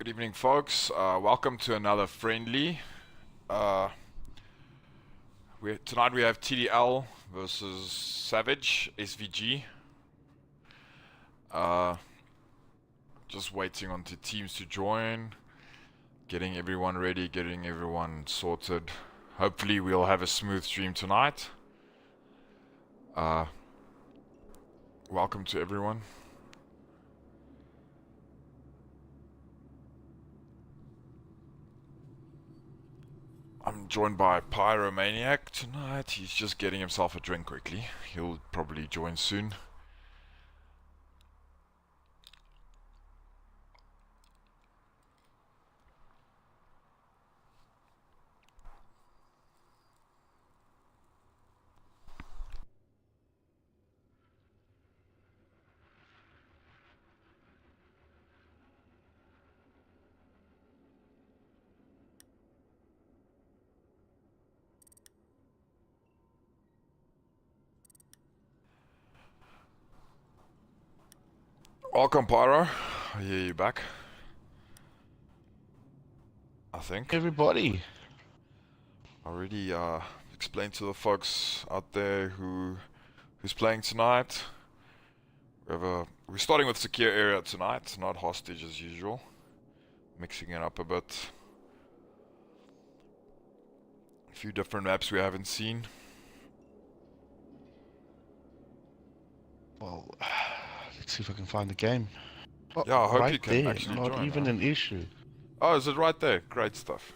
Good evening, folks. Welcome to another friendly. Uh, tonight we have TDL versus Savage, SVG. Just waiting on the teams to join, getting everyone ready, getting everyone sorted. Hopefully we'll have a smooth stream tonight. Welcome to everyone. I'm joined by Pyromaniac tonight. He's just getting himself a drink quickly. He'll probably join soon. Welcome, Pyro. I hear you back. I think. Everybody. Already explained to the folks out there who's playing tonight. We're starting with secure area tonight, not hostage as usual. Mixing it up a bit. A few different maps we haven't seen. Well, let's see if I can find the game. Oh, Yeah, I hope right you can there. actually Not join. even an issue. Oh, is it right there? Great stuff.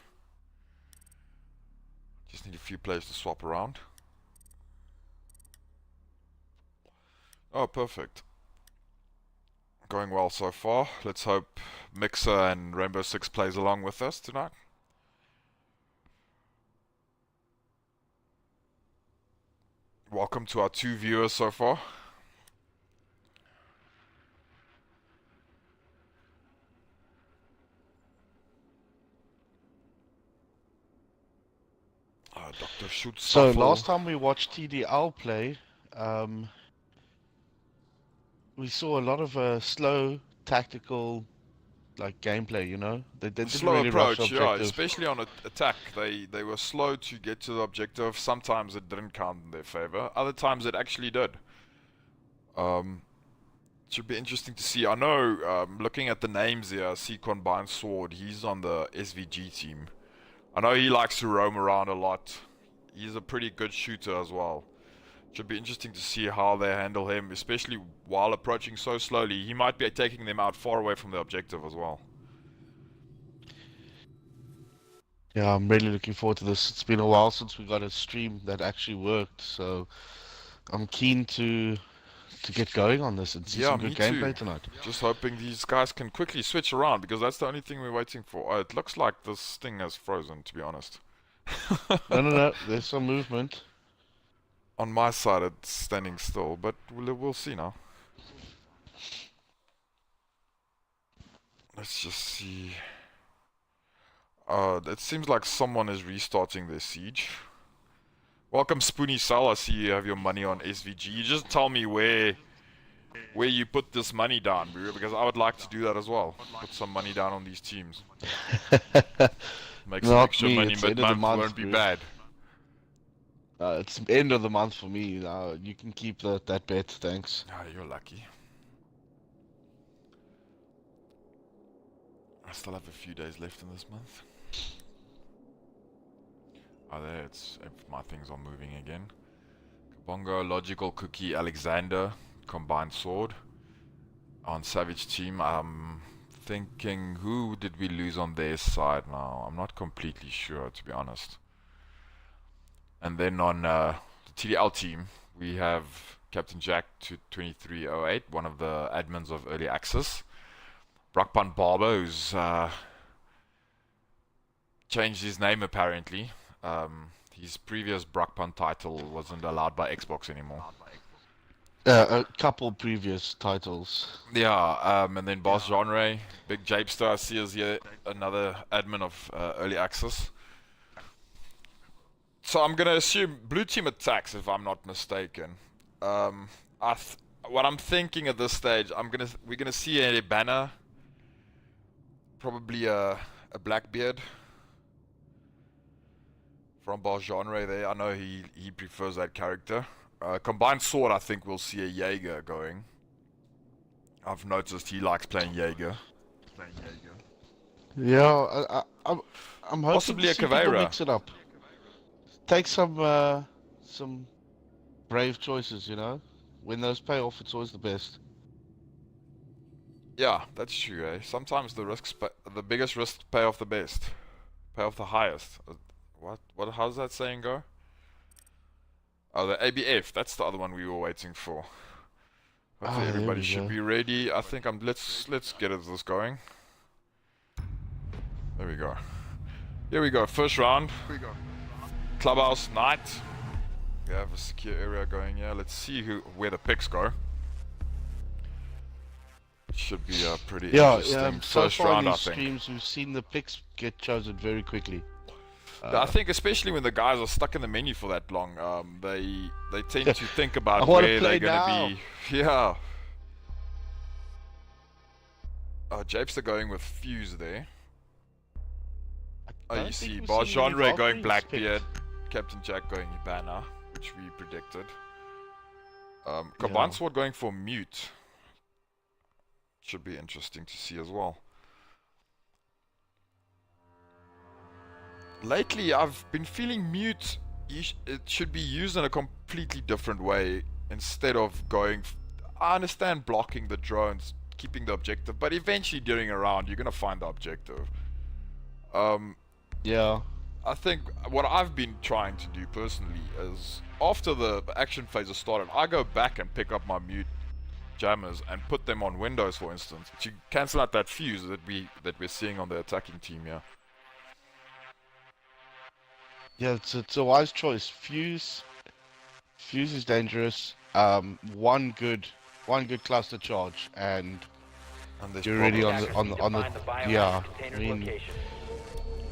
Just need a few players to swap around. Oh, perfect. Going well so far. Let's hope Mixer and Rainbow Six plays along with us tonight. Welcome to our 2 viewers so far. Dr. Shoot So Stuffle. last time we watched TDL play, we saw a lot of slow tactical gameplay, you know? They didn't Slow really rush approach, yeah, objective. especially on attack. They were slow to get to the objective. Sometimes it didn't count in their favor. Other times it actually did. Should be interesting to see. I know, looking at the names here, I see Combined Sword. He's on the SVG team. I know he likes to roam around a lot. He's a pretty good shooter as well. Should be interesting to see how they handle him, especially while approaching so slowly. He might be taking them out far away from the objective as well. Yeah, I'm really looking forward to this. It's been a while since we got a stream that actually worked, so I'm keen to get going on this and see Yeah, some me good too. gameplay tonight. Just hoping these guys can quickly switch around, because that's the only thing we're waiting for. Oh, it looks like this thing has frozen, to be honest. No, there's some movement. On my side, it's standing still, but we'll see now. Let's just see. It seems like someone is restarting their siege. Welcome, Spoony Sal. I see you have your money on SVG. You just tell me where you put this money down, because I would like to do that as well. Put some money down on these teams. Make some Not extra me, money it's the end of the mid-month, month, won't be bro. bad. It's end of the month for me. You can keep that bet, thanks. Ah, you're lucky. I still have a few days left in this month. Oh, there, my things are moving again. Kabongo, Logical Cookie, Alexander, Combined Sword. On Savage team, I'm thinking, who did we lose on their side now? I'm not completely sure, to be honest. And then on the TDL team, we have Captain Jack 2308, one of the admins of Early Access. Brakpan Barber, who's changed his name apparently. His previous Brakpan title wasn't allowed by Xbox anymore. A couple previous titles. Yeah, and then Boss Genre, Big Japester, I see is here, another admin of Early Access. So I'm gonna assume blue team attacks, if I'm not mistaken. What I'm thinking at this stage, we're gonna see a banner Probably a Blackbeard from bar genre there. I know he prefers that character. Combined sword, I think we'll see a Jaeger going. I've noticed he likes playing Jaeger. Yeah, I'm hoping Possibly to a see people Caveira. mix it up. Take some brave choices, you know. When those pay off, it's always the best. Yeah, that's true, eh? Sometimes the biggest risks pay off the best. Pay off the highest. How's that saying go? Oh, the ABF, that's the other one we were waiting for. Hopefully There everybody we should go. be ready. I think let's get this going. There we go. Here we go, first round. Clubhouse night. We have a secure area going here. Let's see where the picks go. Should be a pretty interesting so first far round, in I these think. streams, we've seen the picks get chosen very quickly. I think especially when the guys are stuck in the menu for that long, they tend to think I about wanna where play they're gonna now. be. Yeah. Japes are going with Fuse there. Oh, you see, bar genre going Blackbeard, Captain Jack going Hibana, which we predicted. Combined Sword going for Mute. Should be interesting to see as well. Lately, I've been feeling Mute. It should be used in a completely different way instead of going. I understand blocking the drones, keeping the objective, but eventually during a round, you're gonna find the objective. Yeah. I think what I've been trying to do personally is after the action phase has started, I go back and pick up my Mute jammers and put them on windows, for instance, to cancel out that fuse that we're seeing on the attacking team here. Yeah, it's a wise choice. Fuse is dangerous. One good cluster charge, and there's you're already problems. on the yeah. I mean,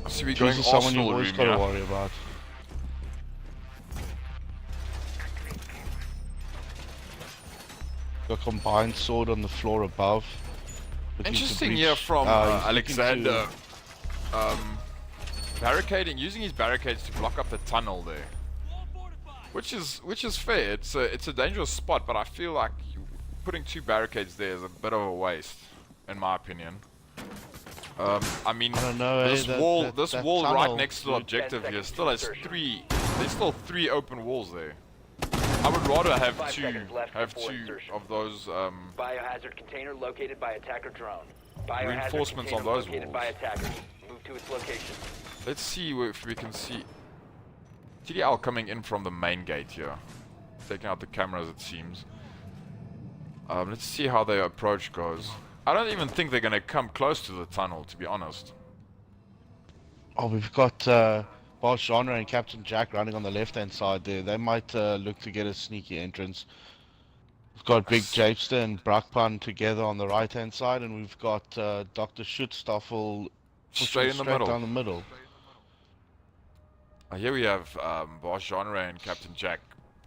So we're Fuse going is someone you've Arsenal always room got to here. worry about. Got combined sword on the floor above. Looking to Interesting breach. here from He's looking Alexander. Barricading, using his barricades to block up the tunnel there, which is fair. It's a dangerous spot, but I feel like putting two barricades there is a bit of a waste, in my opinion. I mean, I don't know, this that wall right tunnel, next to the objective here still has three. There's still 3 open walls there. I would rather have 5 two seconds left before two insertion. of those Biohazard container located by attacker drone. Biohazard Reinforcements on container those located walls. by attackers. Move to its location. Let's see if we can see TDL coming in from the main gate here, taking out the cameras, it seems. Let's see how their approach goes. I don't even think they're gonna come close to the tunnel, to be honest. Oh, we've got Bar Genre and Captain Jack running on the left-hand side there. They might look to get a sneaky entrance. We've got Big Japester and Brakpan together on the right-hand side, and we've got Dr. Schutzstaffel Straight in the middle. down the middle. Here we have Bar Genre and Captain Jack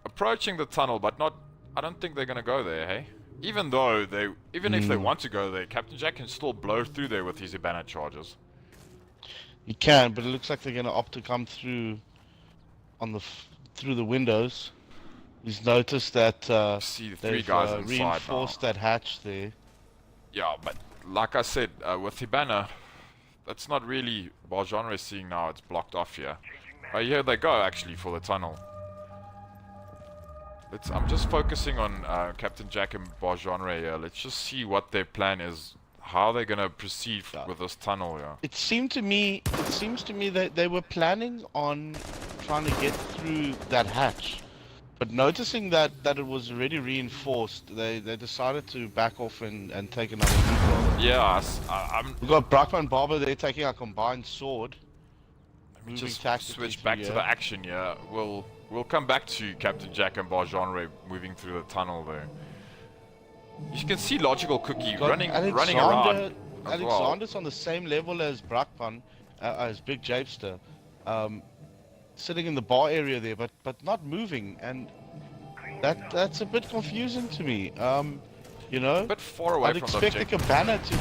approaching the tunnel, but not. I don't think they're gonna go there, hey? Even if they want to go there, Captain Jack can still blow through there with his Hibana charges. You can, but it looks like they're going to opt to come through on through the windows. He's noticed that See the 3 they've guys inside reinforced now. that hatch there. Yeah, but like I said, with Hibana, that's not really Bar Genre is seeing now. It's blocked off here. Oh, here they go actually for the tunnel. I'm just focusing on Captain Jack and Bar Genre here. Let's just see what their plan is. How they're gonna proceed with this tunnel here. It seems to me that they were planning on trying to get through that hatch, but noticing that it was already reinforced, they decided to back off and take another route. Yeah, We've got Brakman and Barber there taking our combined sword. Let me just switch back to the action here. We'll come back to Captain Jack and Bar Genre moving through the tunnel there. You can see Logical Cookie running around. Alexander's on the same level as Brakpan, as Big Japester, sitting in the bar area there, but not moving, and that's a bit confusing to me. You know, A bit far away I'd from the expect the objective. Cabana to be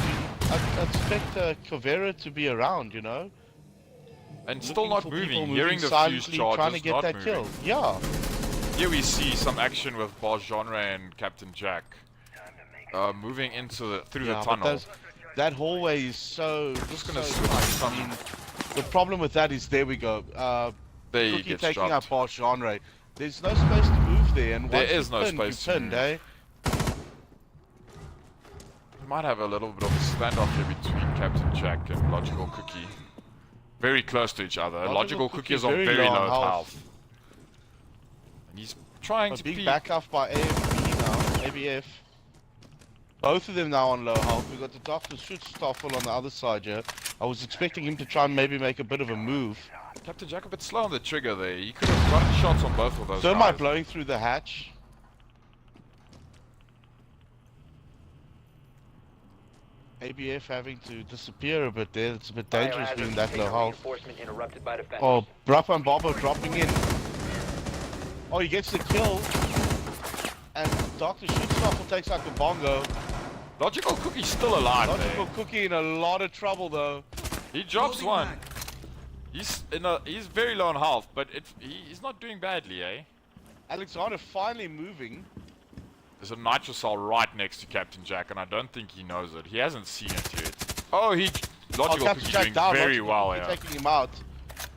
I'd expect Covera to be around, you know? And still Looking not for moving, people hearing the fuse silently, charges, trying to get not that moving. kill. Yeah. Here we see some action with Boss Genre and Captain Jack. Moving into through the But tunnel. that hallway is so. Just gonna so switch tight. some- I mean, the problem with that is, there we go. There he Cookie gets taking dropped. up Boss Genre. There's no space to move there, and There once is you're no pinned, space to you're pinned, move. eh? We might have a little bit of a standoff here between Captain Jack and Logical Cookie. Very close to each other. Logical Cookie is on very low health. And he's trying But to being peek. back off by AFB now, ABF. Both of them now on low health. We've got the Doctor's Schutzstaffel on the other side here. I was expecting him to try and maybe make a bit of a move. Captain Jack a bit slow on the trigger there. He could have gotten shots on both of those Thermite guys. blowing through the hatch. ABF having to disappear a bit there. It's a bit dangerous being that low health. Reinforcement interrupted by defenders. Oh, Brappa and Bobo dropping in. Oh, he gets the kill. And Dr. Schutzstaffel takes out the bongo. Logical Cookie's still alive Logical there. Cookie in a lot of trouble though. He drops one. He's very low on health, but he's not doing badly, eh? Alexander finally moving. There's a nitrocell right next to Captain Jack, and I don't think he knows it. He hasn't seen it yet. Oh, Logical Captain Cookie Jack doing down, very Logical well Cookie here. taking him out.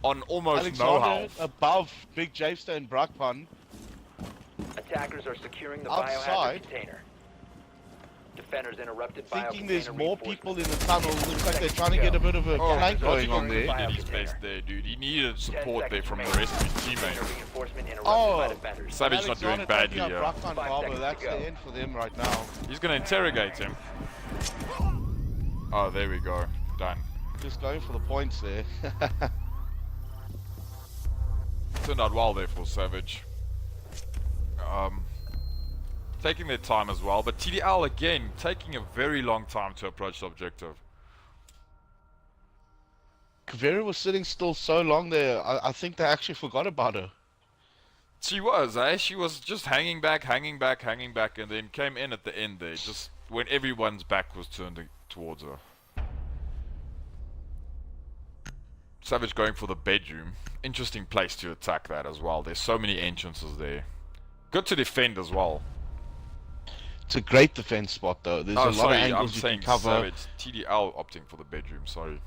On almost no Alexander health. above Big Japester and Brakpan. Attackers are securing the Outside. biohazard container. Defenders interrupted Thinking there's biocontainer more reinforcement. people in the tunnel. Looks like they're trying to get a bit of a Oh, flank going on Logical there. Cookie did his best there, dude. He needed 10 support there seconds from the remaining. rest of his Container teammates. reinforcement interrupted Oh. by defenders. Savage not doing Alexander badly taking here. out Brakpan 5 Barber. seconds That's to go. the end for them right now. He's gonna interrogate him. Oh, there we go. Done. Just going for the points there. Turned out well there for Savage. Taking their time as well, but TDL again taking a very long time to approach the objective. Kaveri was sitting still so long there. I think they actually forgot about her. She was, eh? She was just hanging back, and then came in at the end there, just when everyone's back was turned towards her. Savage going for the bedroom. Interesting place to attack that as well. There's so many entrances there. Good to defend as well. It's a great defense spot though. There's a lot sorry, of I'm angles you saying can cover. Savage. TDL opting for the bedroom, sorry.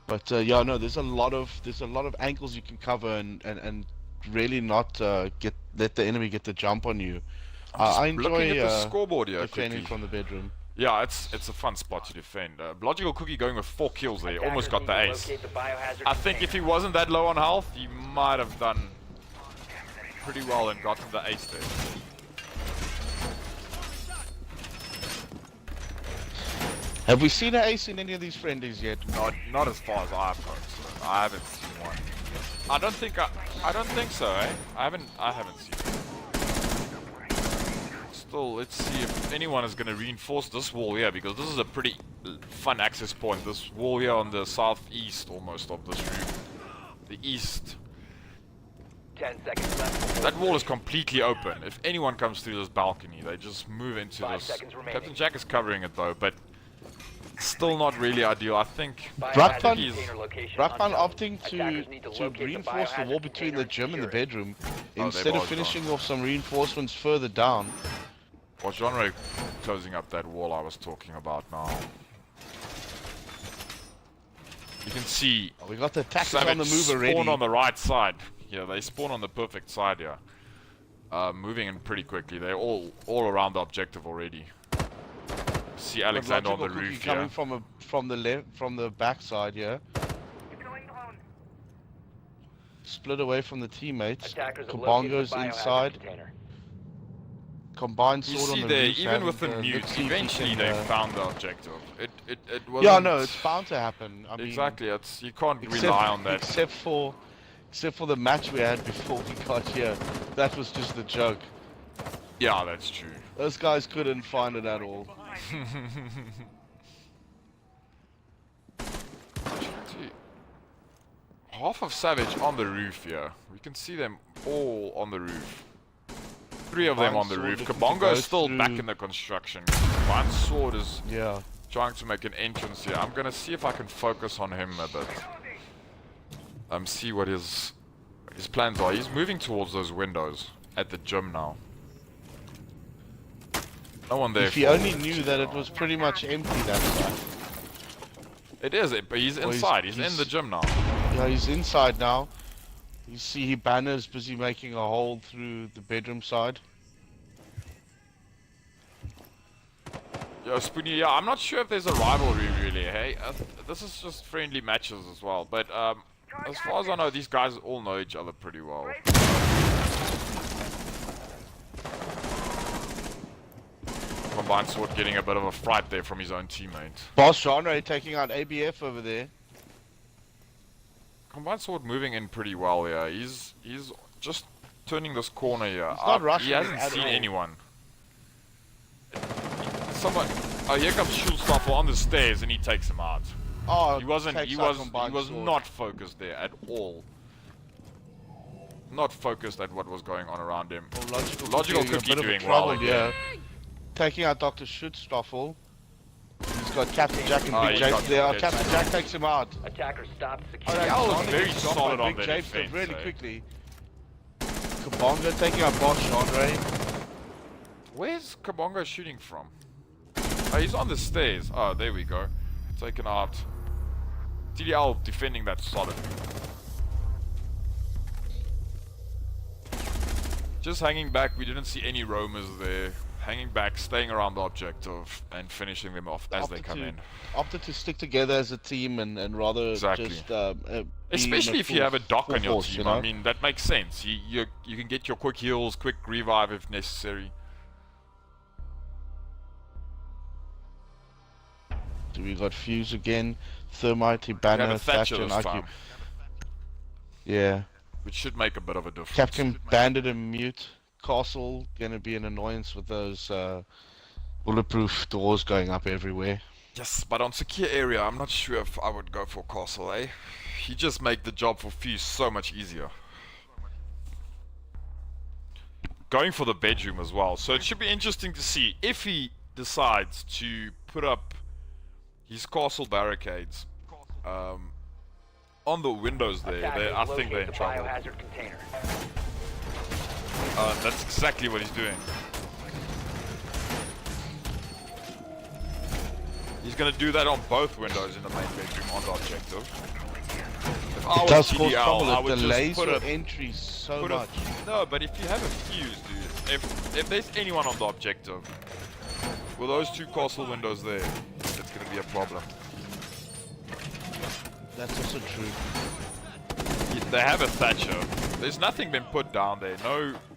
But yeah, no, there's a lot of angles you can cover and really not let the enemy get the jump on you. I enjoy Looking at the scoreboard here defending quickly. from the bedroom. Yeah, it's a fun spot to defend. Logical Cookie going with 4 kills there, almost got the Attackers ace. need to locate the biohazard I think if he container. wasn't that low on health, he might have done pretty well and gotten the ace there. Have we seen an ace in any of these friendlies yet? Not as far as I've concerned. I haven't seen one. I don't think so, eh? I haven't seen it. Still, let's see if anyone is going to reinforce this wall here, because this is a pretty fun access point. This wall here on the southeast almost of this room. The east. 10 seconds left. That wall is completely open. If anyone comes through this balcony, they just move into 5 this. seconds remaining. Captain Jack is covering it though, but still not really ideal. I think Biohazard Brakpan- container location Brakpan unknown. opting Attackers need to locate the reinforce the biohazard wall between container the and gym and the secure it. bedroom they instead of barged finishing on. off some reinforcements further down. was Genre closing up that wall I was talking about now. You can see We got the attackers Savage on the move already. spawn on the right side. Yeah, they spawn on the perfect side here. Moving in pretty quickly. They're all around the objective already. See But Alexander on the Logical Cookie roof coming here. from the backside here. Split away from the teammates. Attackers have Kabongo's located the biohazard inside. container. Combined You sword on see the there, roof. even with the let's nukes, see if we eventually can, they found the objective. It wasn't... Yeah, no, it's bound to happen. I mean, exactly, you can't except, rely on that. Except for the match we had before we got here. That was just a joke. Yeah, that's true. Those guys couldn't find it at all. See, half of Savage on the roof here. We can see them all on the roof. three of them on the roof. Kabongo is still back in the construction. Combined Sword is trying to make an entrance here. I'm gonna see if I can focus on him a bit. See what his plans are. He's moving towards those windows at the gym now. No one there. If he only knew that it was pretty much empty that side. It is, but he's inside. He's in the gym now. Yeah, he's inside now. You see Banner's busy making a hole through the bedroom side. Yo, Spoonie, yeah, I'm not sure if there's a rivalry really, hey? This is just friendly matches as well, but as far as I know, these guys all know each other pretty well. Combined Sword getting a bit of a fright there from his own teammate. Boss Genre taking out ABF over there. Combined Sword moving in pretty well here. He's just turning this corner here. He's not rushing. He hasn't seen anyone. Someone. Oh, here comes Schulstaffel on the stairs, and he takes him out. Oh, he was not focused there at all. Not focused at what was going on around him. Well, Logical Cookie doing well. Yeah. Taking out Dr. Schulstaffel. He's got Captain Jack and Big Jape there. Captain Jack takes him out. Attacker stopped TDL was very solid on the defense. Really quickly. Kabongo taking out Boss Genre. Where's Kabongo shooting from? Oh, he's on the stairs. Oh, there we go. Taken out. TDL defending that solid. Just hanging back. We didn't see any roamers there. Hanging back, staying around the objective, and finishing them off as they come in. Opted to stick together as a team and rather just especially if you have a dock on your force, team. you know? I mean, that makes sense. You can get your quick heals, quick revive if necessary. So we got Fuse again, Thermite, Banner, Thatcher, and IQ. Yeah. Which should make a bit of a difference. Captain Bandit and Mute. Castle gonna be an annoyance with those bulletproof doors going up everywhere. Yes, but on secure area, I'm not sure if I would go for Castle, eh? He just make the job for Fuse so much easier. Going for the bedroom as well, so it should be interesting to see if he decides to put up his castle barricades on the windows there. I think they're in trouble. Biohazard container. That's exactly what he's doing. He's going to do that on both windows in the main bedroom on the objective. If I was TDL, I would just put a entry so much. No, but if you have a fuse, dude, if there's anyone on the objective, with those two castle windows there, it's going to be a problem. That's also true. They have a Thatcher. There's nothing been put down there.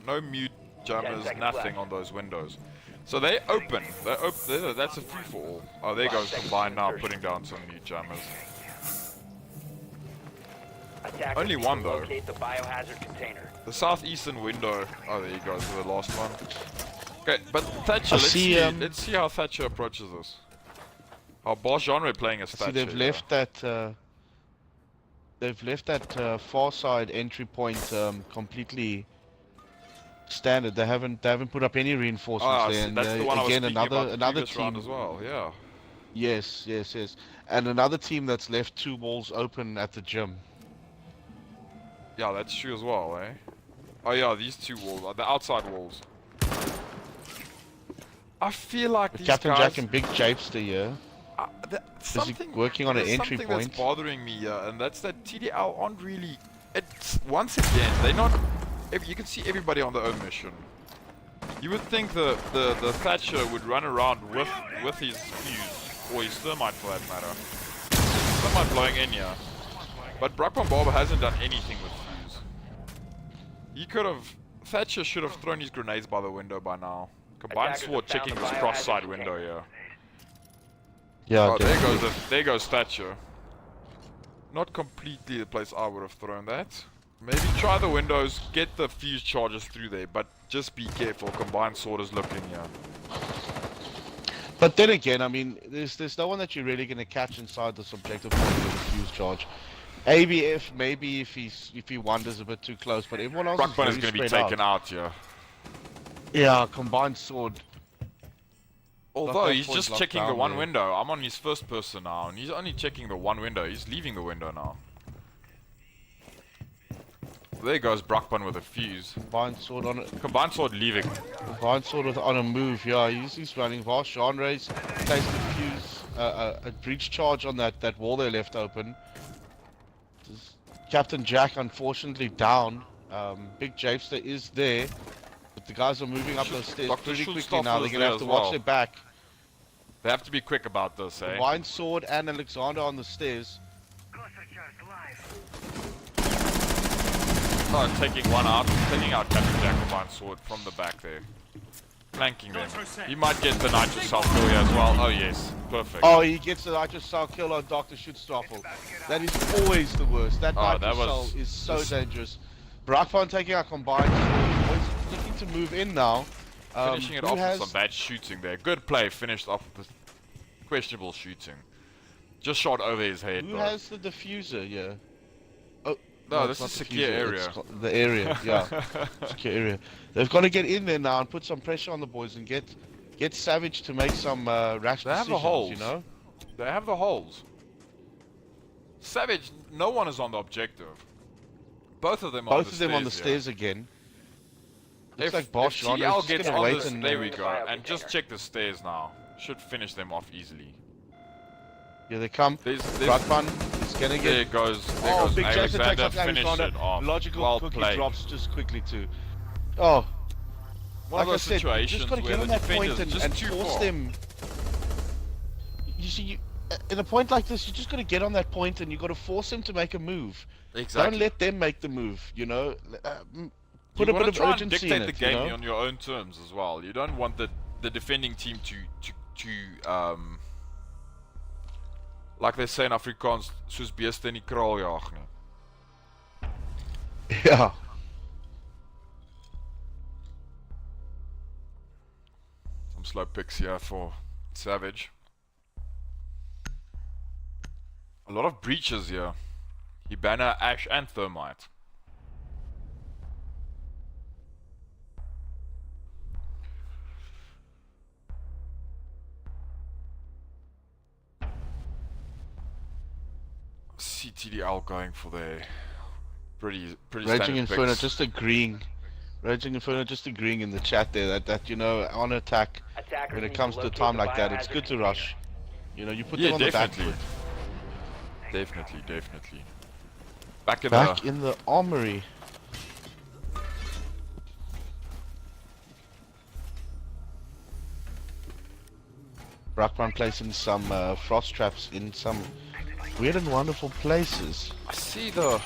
No mute jammers, nothing on those windows. So they open. That's a free for all. Oh, there goes Combine now, putting down some mute jammers. Only one though. The biohazard container. The southeastern window. Oh, there you go. The last one. Okay, but Thatcher. Let's see how Thatcher approaches this. How Boss Genre playing as Thatcher. See, they've left that. They've left that far side entry point completely standard. They haven't put up any reinforcements there. And that's the one again, I was another team as well. Yeah. Yes. And another team that's left 2 walls open at the gym. Yeah, that's true as well, eh? Oh yeah, these 2 walls, the outside walls. I feel like these Captain guys... Jack and Big Japester here. Working on an entry point. Something that's bothering me, and that's that TDL aren't really. It's once again they're not. You can see everybody on their own mission. You would think the Thatcher would run around with his fuse or his thermite for that matter. Thermite blowing in here, but Brakpan Barber hasn't done anything with fuse. He could have. Thatcher should have thrown his grenades by the window by now. Combined Sword checking this cross side window here. Yeah, oh, there goes Thatcher. Not completely the place I would have thrown that. Maybe try the windows, get the fuse charges through there, but just be careful. Combined Sword is looking here. But then again, I mean, there's no one that you're really gonna catch inside this objective point with a fuse charge. ABF maybe if he wanders a bit too close, but everyone else is going to be taken out here. Yeah, combined sword. Although that he's point just locked checking the down one there. window. I'm on his first person now, and he's only checking the one window. He's leaving the window now. There goes Brockman with a fuse. Combined sword on it. Combined sword leaving. Combined sword on a move. Yeah, he's running. Vast genres. Takes the fuse. A breach charge on that wall they left open. Captain Jack unfortunately down. Big Japester is there. But the guys are moving up those stairs Dr. pretty quickly Schulstoff now. They're is going to there have to as watch well. their back. They have to be quick about this, eh? Combined sword and Alexander on the stairs. Oh, taking one out. Taking out Captain Jack combined sword from the back there. Flanking them. He might get the Nitro Self kill here as well. Oh yes, perfect. Oh, he gets the Nitro Cell kill on Dr. Schutzstoffel. That is always the worst. That Oh, Nitro that Cell was is so just- dangerous. Brakpan taking out combined sword. He's looking to move in now. Finishing it who off has- with some bad shooting there. Good play, finished off with questionable shooting. Just shot over his head Who though. has the diffuser? Yeah. Oh, No, it's this not is secure diffuser, area. it's the area, yeah. Secure area. They've got to get in there now and put some pressure on the boys and get Savage to make some rash They have decisions, the holes. you know? They have the holes. Savage, no one is on the objective. Both of them are Both of them on the stairs again. Looks like Bosch if TDL gets gonna on wait this, and there we go. And just check the stairs now. Should finish them off easily. here they come. There's Brakpan is gonna there get. goes Big Jason takes Alexander, up finish Alexander. it off. Logical Well cookie played. drops just quickly too. Oh, One like of I those said, you situations just gotta where get the on that point defender's just and too force far. them. You see, in a point like this, you just gotta get on that point and you gotta force them to make a move. Exactly. Don't let them make the move. You know, put You a bit wanna of try and urgency dictate in the it. game You know? on your own terms as well. You don't want the defending team to like they say in Afrikaans, soos beeste in die kraal jaag nie. Yeah. Some slow picks here for Savage. A lot of breaches here. Hibana, Ash, and Thermite. CTDL going for their pretty Raging standard Inferno picks. just agreeing. Raging Inferno just agreeing in the chat there that you know on attack Attackers when need it comes to locate time the like that it's biohazard good to container. rush. You know, you put Yeah, them on the back definitely. foot. Definitely. Back in Back the in the armory. Brakman placing some frost traps in some weird and wonderful places. I see the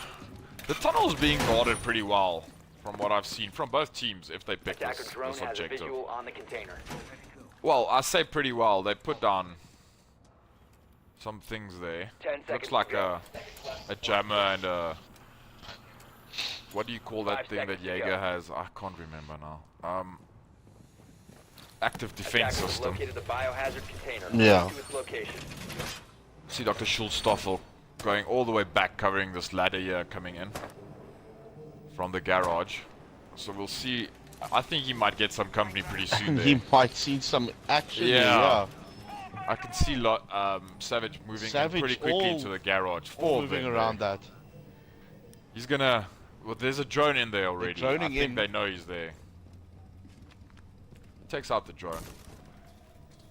tunnel's being guarded pretty well from what I've seen from both teams if they pick Attacker this drone has a objective. visual on the container. Well, I say pretty well. They put down some things there. 10 seconds Looks like to a jammer and a what do you call that 5 thing that seconds to Jaeger go. has? I can't remember now. Active defense Attackers have system. located the biohazard container. Yeah. To its location. See Dr. Schulstoffel going all the way back, covering this ladder here coming in from the garage. So we'll see. I think he might get some company pretty soon And there. he might see some action there, Yeah. yeah. I can see Savage moving in Savage pretty quickly all- into the garage. All Four of moving them around there. that. He's gonna. Well, there's a drone in there already. I droning think in. they know he's there. Takes out the drone.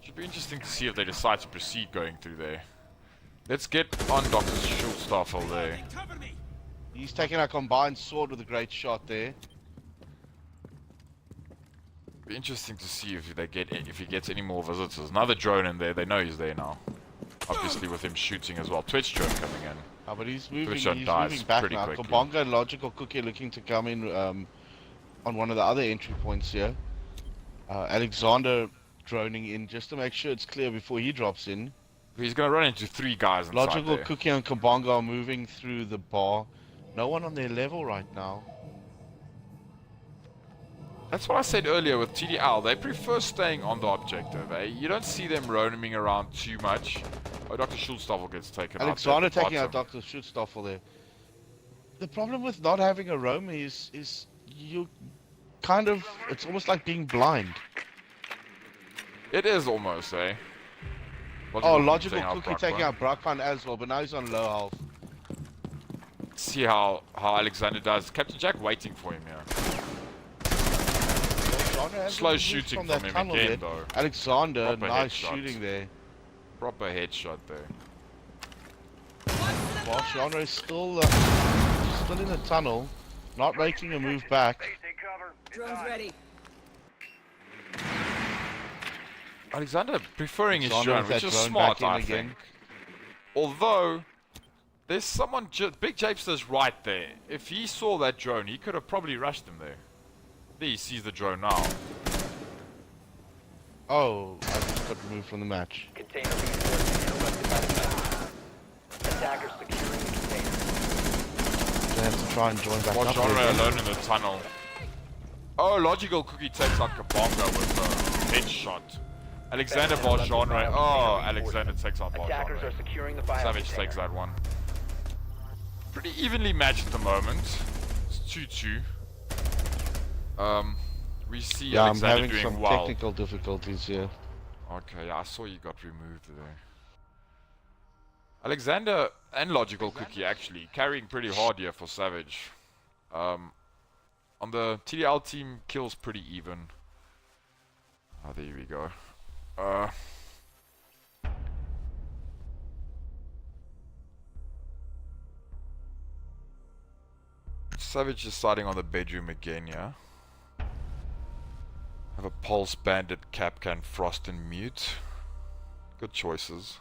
Should be interesting to see if they decide to proceed going through there. Let's get on Dr. Schulstoffel there. He's taking a combined sword with a great shot there. Be interesting to see if he gets any more visitors. Another drone in there. They know he's there now. Obviously with him shooting as well. Twitch drone coming in. Oh, but he's moving. Twitch He's dies moving back pretty now. quickly. Kabonga and Logical Cookie looking to come in on one of the other entry points here. Alexander droning in just to make sure it's clear before he drops in. He's gonna run into three guys inside Logical there. Cookie and Kabonga are moving through the bar. No one on their level right now. That's what I said earlier with TDL. They prefer staying on the objective. Eh? You don't see them roaming around too much. Oh, Dr. Schulstoffel gets taken Alexander out. there at the taking out bottom. Dr. Schutzstoffel there. The problem with not having a roam is kind of, it's almost like being blind. It is almost, eh? Oh, Logical taking out Cookie Brock, taking bro. out Brockpan as well, but now he's on low health. See how Alexander does. Captain Jack waiting for him here. Slow shooting from him again, yet. though. Alexander, Proper nice headshot. shooting there. Proper headshot there. Barcelona is still in the tunnel, not making a move back. Drone's ready. Alexander preferring his Alexander drone, with which that is drone smart, back in I again. think. Although, there's someone, Big Japster's right there. If he saw that drone, he could have probably rushed him there. There he sees the drone now. Oh, I just got removed from the match. Container reinforcements erected by the map. Attackers securing the container. They have to try and join back Watch up Genre again. alone in the tunnel. Oh, Logical Cookie takes out Kabonga with a headshot. Alexander Bargenre. Oh, Alexander takes out Attackers Bargenre. are securing the bio Savage container. takes that one. Pretty evenly matched at the moment. It's 2-2. We see Yeah, I'm Alexander having doing some well. technical difficulties here. Okay, yeah, I saw you got removed there. Alexander and Logical Cookie actually carrying pretty hard here for Savage. On the TDL team, kills pretty even. Oh, there we go. Savage is starting on the bedroom again, yeah. Have a Pulse, Bandit, Capcan, Frost, and Mute. Good choices.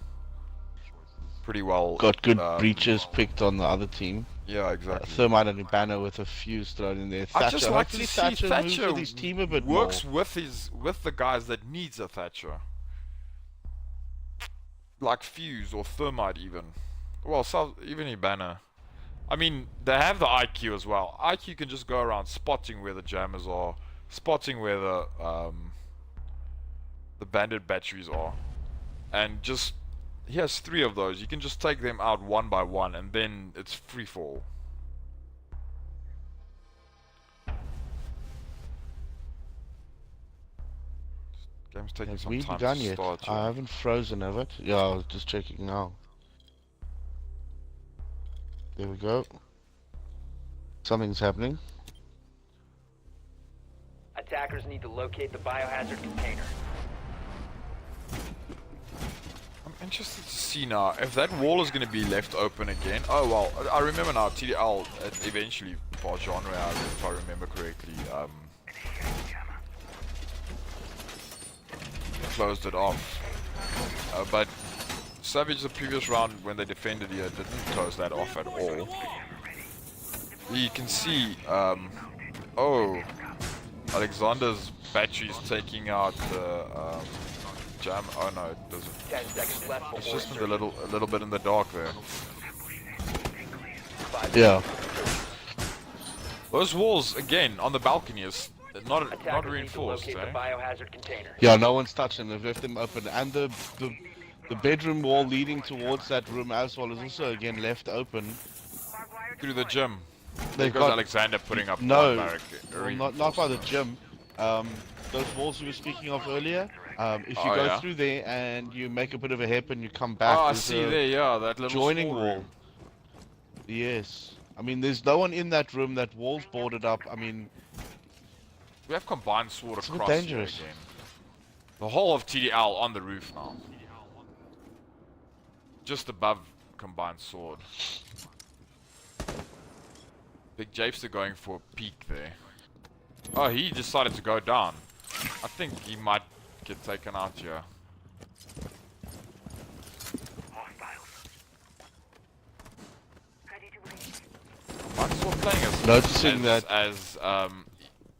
Pretty well. Got good breaches picked on the other team. Yeah, exactly. Thermite and Ibana with a fuse thrown in there. I just like to Hopefully see Thatcher moves Thatcher with his team a bit works more. with the guys that needs a Thatcher, like Fuse or Thermite even. Well, even Ibana. I mean, they have the IQ as well. IQ can just go around spotting where the jammers are, spotting where the bandit batteries are, and just he has 3 of those. You can just take them out one by one, and then it's free fall. Game's taking Have some we time begun to yet? start. I haven't frozen, have it? Yeah, I was just checking now. There we go. Something's happening. Attackers need to locate the biohazard container. I'm interested to see now if that wall is going to be left open again. Oh well, I remember now. TDL eventually, for genre, if I remember correctly, closed it off. But Savage, the previous round when they defended here, didn't close that off at all. You can see, oh, Alexander's battery's taking out the jam. Oh no, it doesn't. 10 seconds left It's before just a insertion. little bit in the dark there. 5 Yeah. Those walls again on the balcony is not Attackers need to reinforced. locate the Eh? biohazard container. Yeah, no one's touched them. They've left them open. And the bedroom wall leading towards that room as well is also again left open. Through the gym. They've Because got Alexander putting up no, one barrack, well, not by the gym. Those walls you were speaking of earlier. If you Oh, go yeah? through there and you make a bit of a hairpin, you come back. Oh, I there's see a there, yeah, that little joining small wall. room. Yes. I mean, there's no one in that room. That wall's boarded up. I mean, We have combined sword It's a bit across here dangerous. again. The whole of TDL on the roof now. Just above combined sword. Big Japester going for a peek there. Oh, he decided to go down. I think he might get taken out here. Combined sword playing as Noticing that-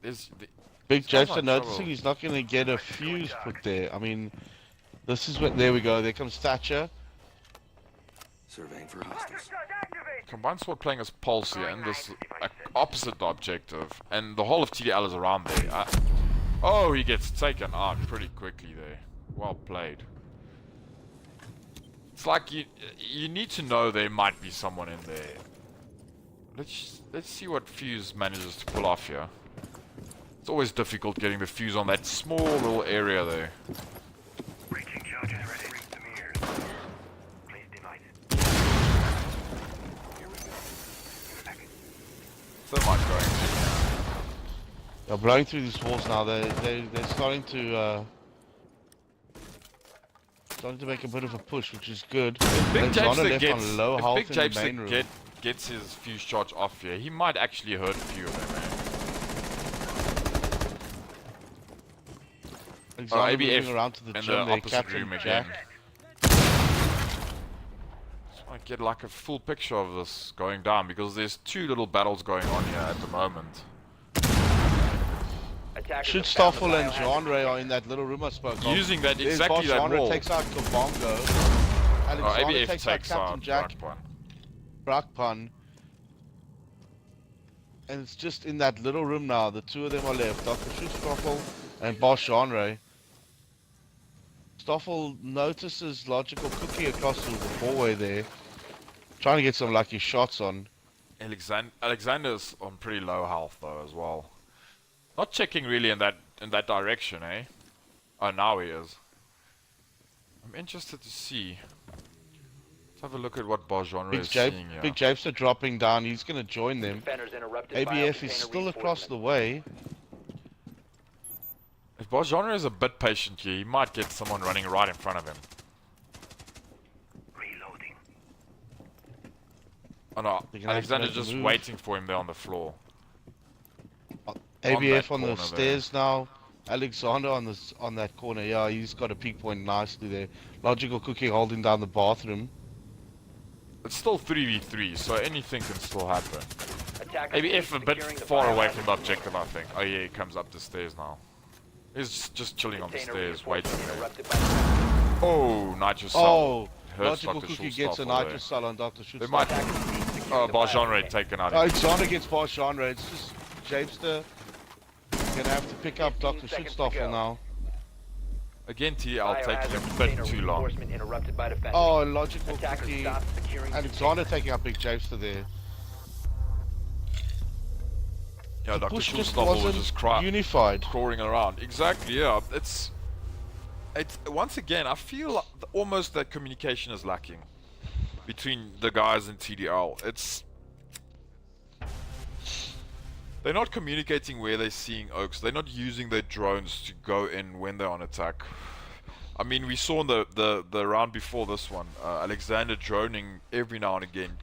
there's the, Big Sounds Japester like noticing trouble. he's not going to get a fuse put there. I mean, this is what. There we go. There comes Thatcher. Surveying for hostiles. Combined sword playing as Pulse here in this opposite objective, and the whole of TDL is around there. Oh, he gets taken out pretty quickly there. Well played. It's like you need to know there might be someone in there. Let's see what Fuse manages to pull off here. It's always difficult getting the fuse on that small little area there. Breaching charges ready. Reach the mirrors. Please device. Thermite going through. They're blowing through these walls now. They're starting to make a bit of a push, which is good. Big Alexander Japes left gets, on low if health Big in Japes the main room. gets his fuse charge off here, he might actually hurt a few of them, man. Alexander ABF moving around to the in the gym there, opposite Captain room again. Jack. Just want to get like a full picture of this going down because there's two little battles going on here at the moment. Attackers Should have found the Stoffel and biohazard Jean-Ray are in that little room I spoke of. Using that There's exactly that Jean-Ray wall. takes out Kabongo. Alexander ABF takes out Captain Jack. Brakpan. And it's just in that little room now. The two of them are left. Dr. Stoffel and Boss Jean-Ray. Stoffel notices Logical Cookie across the hallway there. Trying to get some lucky shots on. Alexander's on pretty low health though as well. Not checking really in that direction, eh? Oh, now he is. I'm interested to see. Let's have a look at what Bargenre is seeing here. Big Japes are dropping down. He's going to join them. Defenders interrupted ABF is biocontainer still across the way. If Bargenre is a bit patient here, he might get someone running right in front of him. Reloading. Oh no, They're gonna have to Alexander's make a just move. waiting for him there on the floor. ABF that on the corner stairs now. Alexander on that corner. Yeah, he's got a peak point nicely there. Logical Cookie holding down the bathroom. It's still 3v3, so anything can still happen. Attackers Maybe if a bit securing the far away biohazard from the objective, I think. Oh yeah, he comes up the stairs now. He's just chilling on the container stairs, waiting reinforcement there. interrupted by the Oh, Nitrous Cell. Oh, Hurts Logical Dr. Cookie Schultz's gets a awful there. nitrous cell on Dr. They might. Schultz. Oh, Bargenre taken out. Alexander gets Boss Jean-Ray. It's just Japester. Gonna have to pick up 15 Dr. seconds to Schultzstoffel go. now. Again, TDL taking Biohazard a bit container too long. reinforcement interrupted by defenders. Oh, Logical Attackers Cookie. stop securing the Alexander taking out Big Japester there. Yeah, Dr. Push just Schultzstoffel was wasn't just unified. crawling around. Exactly, yeah. It's once again, I feel like almost that communication is lacking between the guys in TDL. They're not communicating where they're seeing Oaks. They're not using their drones to go in when they're on attack. I mean, we saw in the round before this one, Alexander droning every now and again,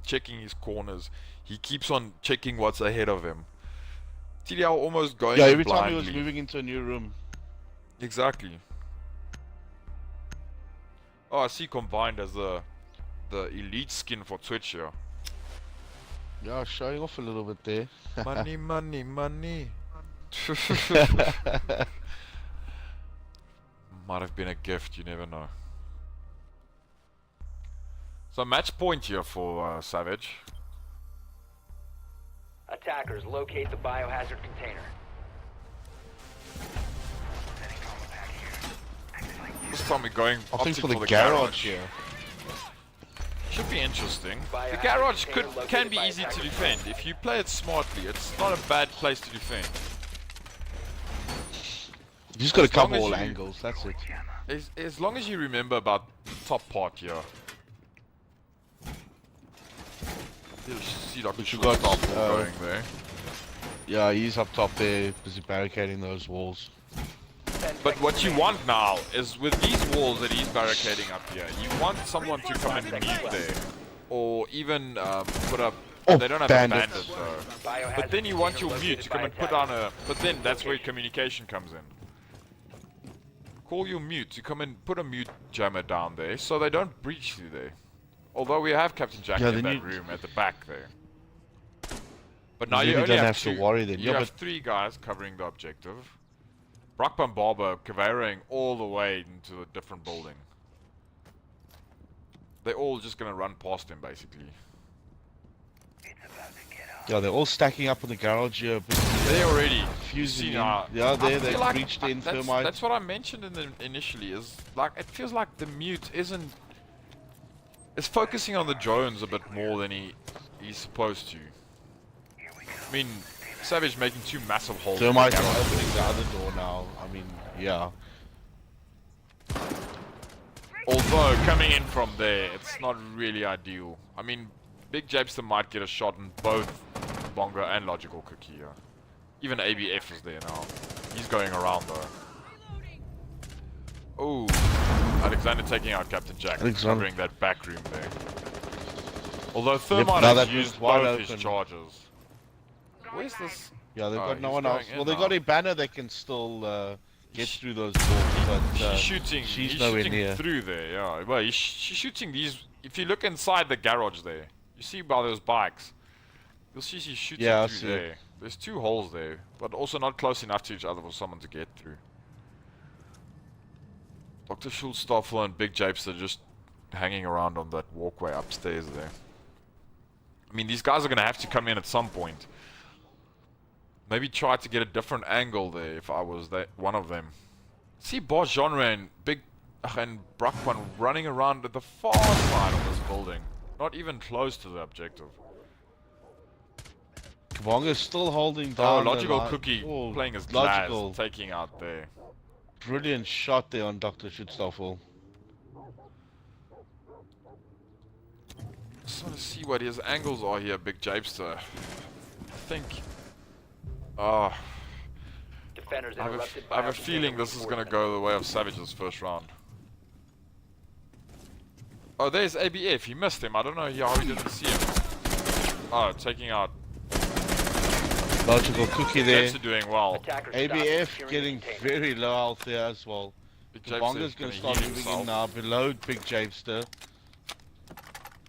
checking his corners. He keeps on checking what's ahead of him. TDL almost going Yeah, in every time he blindly. was moving into a new room. Exactly. Oh, I see combined as the elite skin for Twitch here. Yeah, showing off a little bit there. Money, money, money. Might have been a gift, you never know. So match point here for Savage. Attackers locate the biohazard container. This time we're going I think opting for the garage here. Should be interesting. The Biohazard garage container can located be by easy to attackers. defend. If you play it smartly, it's not a bad place to defend. You just got to As long cover as all you- angles, that's it. As long as you remember about the top part here. You see Dr. But you got, Schultzstoffel going there. Yeah, he's up top there, busy barricading those walls. 10 But seconds what you remaining. want now is with these walls that he's barricading up here, you want someone to come and mute there. Or even put up... Oh, they don't have bandits. a bandit though. Biohazard But then you want container your mute located to come by and put attackers. down a... But then that's where communication comes in. Call your mute to come and put a mute jammer down there so they don't breach through there. Although we have Captain Jack Yeah, in then that you- room at the back there. But now You you really only don't have have to two, worry then. You Yeah, have but- 3 guys covering the objective. Brakpan Barber cavering all the way into a different building. They're all just gonna run past him basically. Yeah, they're all stacking up in the garage here, but They already fusing see in. now. Yeah, I they feel like breached in that's, thermite. that's what I mentioned initially. Is like it feels like the mute isn't. Is focusing on the drones a bit more than he's supposed to. I mean, Savage making two massive holes. Thermite in is the garage. opening the other door now. I mean, yeah. Although coming in from there, it's not really ideal. I mean, Big Japester might get a shot in both Bongo and Logical Cookie here. Even ABF is there now. He's going around though. Oh, Alexander taking out Captain Jack, Alexander. covering that back room there. Although Thermite now has that used room's wide both his open. charges. Where's this? Yeah, they've Oh, got no he's one going else. in Well, they now. got a banner that can still get through those doors, but He's shooting. she's He's nowhere shooting near. through there. Yeah. Well, she's shooting these. If you look inside the garage there, you see by those bikes, you'll see she's shooting Yeah, I through see there. it. There's two holes there, but also not close enough to each other for someone to get through. Dr. Schulstaffel and Big Japes are just hanging around on that walkway upstairs there. I mean, these guys are gonna have to come in at some point. Maybe try to get a different angle there if I was one of them. See Boss Genre and Big and Bruckman running around at the far side of this building. Not even close to the objective. Kabonga's still holding Oh, down. the Logical line. Cookie Oh, playing his Logical. glass, taking out there. Brilliant shot there on Dr. Schutstoffel. Just want to see what his angles are here, Big Japester. I think. Defenders I interrupted have a by feeling this is gonna go the way of Savage's first round. Oh, there's ABF. He missed him. I don't know how he didn't see him. Oh, taking out. Logical Cookie there. Japester doing well. Attackers stop ABF securing getting the container. very low out there as well. Big Kabonga's Japester's going gonna to start heal moving himself. in now below Big Japester.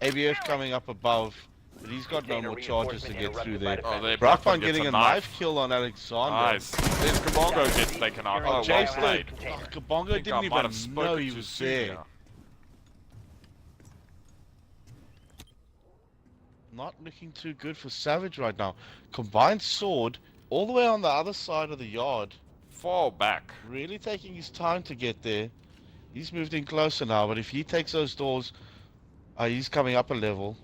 ABF coming up above, but he's got no Container more charges to reinforcement get through interrupted by there. Oh, there, Brockman Bruckman gets getting a knife. knife kill on Alexander. Nice. There's Kabongo gets taken out. Oh, well Japester, played. Kabonga I think I didn't might even have spoken know he too was soon there. here. Not looking too good for Savage right now. Combined sword all the way on the other side of the yard. Fall back. Really taking his time to get there. He's moved in closer now, but if he takes those doors, he's coming up a level.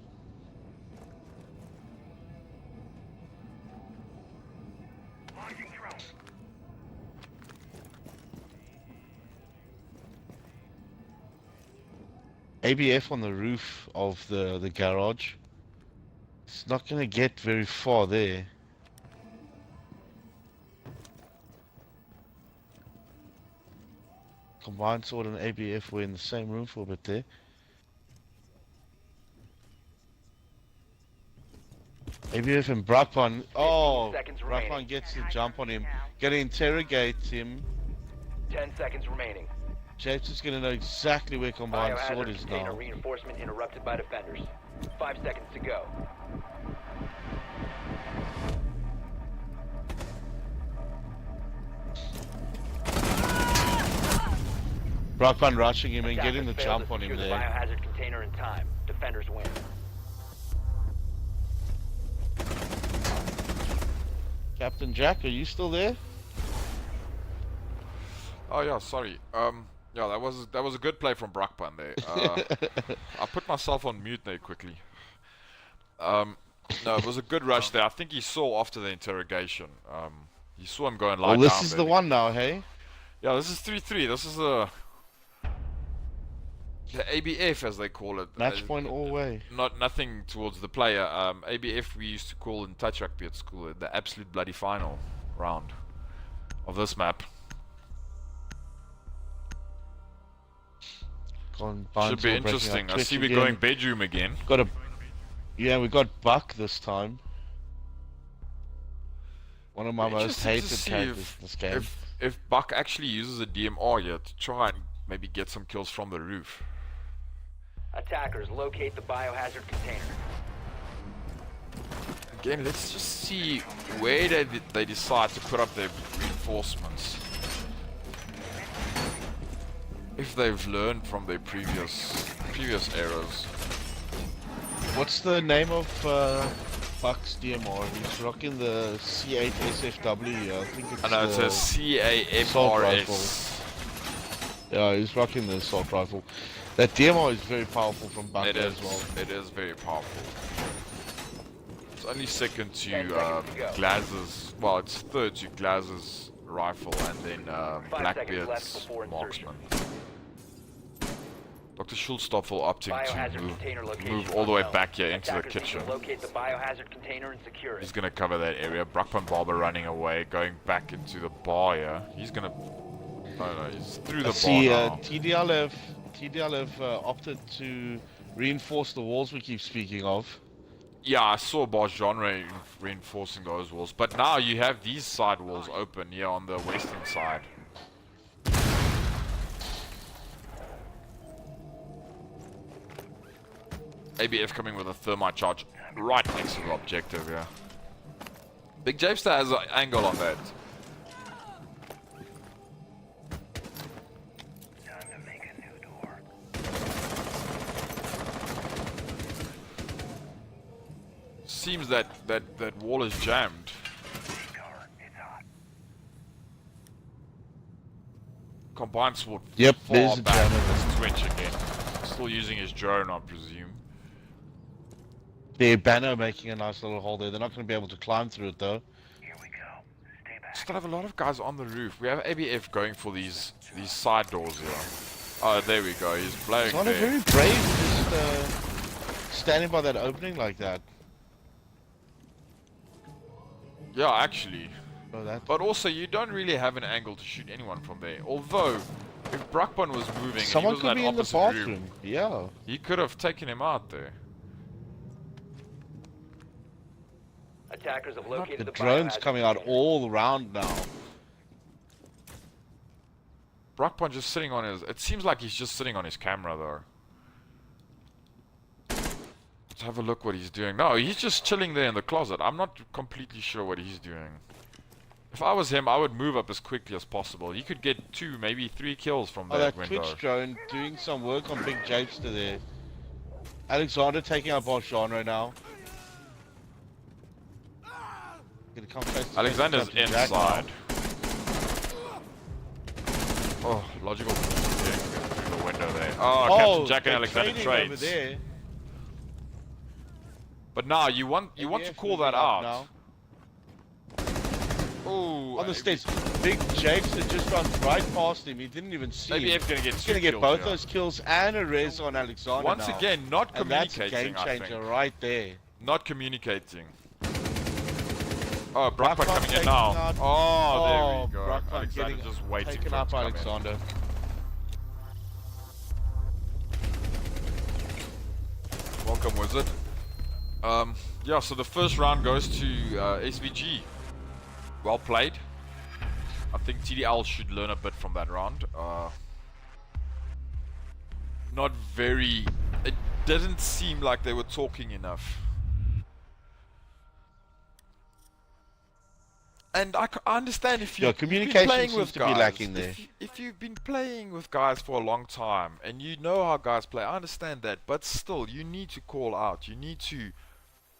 Launching drone. ABF on the roof of the garage. It's not going to get very far there. Combined sword and ABF were in the same room for a bit there. ABF and Bruckman. Oh, 15 seconds Bruckman remaining. gets the jump on him. Gonna interrogate him. 10 seconds remaining. Japes is gonna know exactly where combined sword Biohazard is container now. reinforcement interrupted by defenders. 5 seconds to go. Bruckman rushing him and getting the Attackers failed jump to on him secure the there. biohazard container in time. Defenders win. Captain Jack, are you still there? Oh yeah, sorry. Yeah, that was a good play from Bruckman there. I put myself on mute there quickly. No, it was a good rush there. I think he saw after the interrogation. He saw him go and lie Well, down. this is there. the one now, hey? Yeah, this is 3-3. This is the ABF as they call it. Match point all way. Nothing towards the player. ABF we used to call in touch rugby at school the absolute bloody final round of this map. Combined Should be sword breaking interesting. up. I see Twitch we're again. going bedroom again. Yeah, we got Buck this time. One of my most Interesting to hated see characters in this game. if Buck actually uses a DMR here to try and maybe get some kills from the roof. Attackers locate the biohazard container. Again, let's just see where they decide to put up their reinforcements. If they've learned from their previous errors. What's the name of Buck's DMR? He's rocking the C8 SFW. I think it's I know it's a assault rifle. CAMRS. Yeah, he's rocking the assault rifle. That DMR is very powerful from Buck It as is. well. It is very powerful. It's only second 10 to seconds to go. Glaz's. Well, it's third to Glaz's rifle, and then 5 seconds left Blackbeard's before insertion. marksman. Dr. Schulstoffel opting Biohazard to container location move all the way unknown. back here into the Attackers need to kitchen. locate the biohazard container and secure He's it. gonna cover that area. Bruckman Barber running away, going back into the bar here. He's gonna. No, he's through the bar See, now. TDL have opted to reinforce the walls we keep speaking of. Yeah, I saw Boss Genre reinforcing those walls, but now you have these side walls open here on the western side. ABF coming with a thermite charge right next to the objective, yeah. Big Japester has an angle on that. Time to make a new door. Seems that wall is jammed. Car, it's hot. Combined sword Yep, far there's a back jam. with this twitch again. Still using his drone, I presume. Their banner making a nice little hole there. They're not going to be able to climb through it though. Here we go. Stay back. Still have a lot of guys on the roof. We have ABF going for these side doors here. Oh, there we go. He's blowing It's not a there. very brave just standing by that opening like that. Yeah, actually. Oh, that. But also, you don't really have an angle to shoot anyone from there. Although, if Bruckman was moving, Someone and he was could in be in the that opposite bathroom. room, Yeah. he could have taken him out there. Attackers have The located the drone's biohazard coming out container. all around now. Bruckman just sitting on his... It seems like he's just sitting on his camera, though. Let's have a look what he's doing. No, he's just chilling there in the closet. I'm not completely sure what he's doing. If I was him, I would move up as quickly as possible. He could get 2, maybe 3 kills from Oh, that that window. Twitch drone doing some work on Big Japester there. Alexander taking out Boss Genre now. Gonna come face to face with Alexander's Captain Jack now. inside. Oh, logical. Yeah, through the window there. Oh, Captain Jack and they're Alexander trading over trades. there. But now you want to ABF call that moving up out. now. Oh, On the steps, Big Japester just runs right past him. He didn't even see Maybe him. F's gonna get He's 2 gonna get kills both here. those kills and a res on Alexander Once now. again, not And that's a communicating. game I changer think. right there. Not communicating. Oh, Bruckman Bruckman coming in taking now. out- Oh, there we go. Bruckman Alexander getting just waiting taken for him out to by come in. Alexander. Welcome, Wizard. Yeah, so the first round goes to SVG. Well played. I think TDL should learn a bit from that round. Not very... It didn't seem like they were talking enough. And I understand if Yeah, you've been communication playing seems with to be guys. lacking there. If you've been playing with guys for a long time and you know how guys play, I understand that. But still, you need to call out. You need to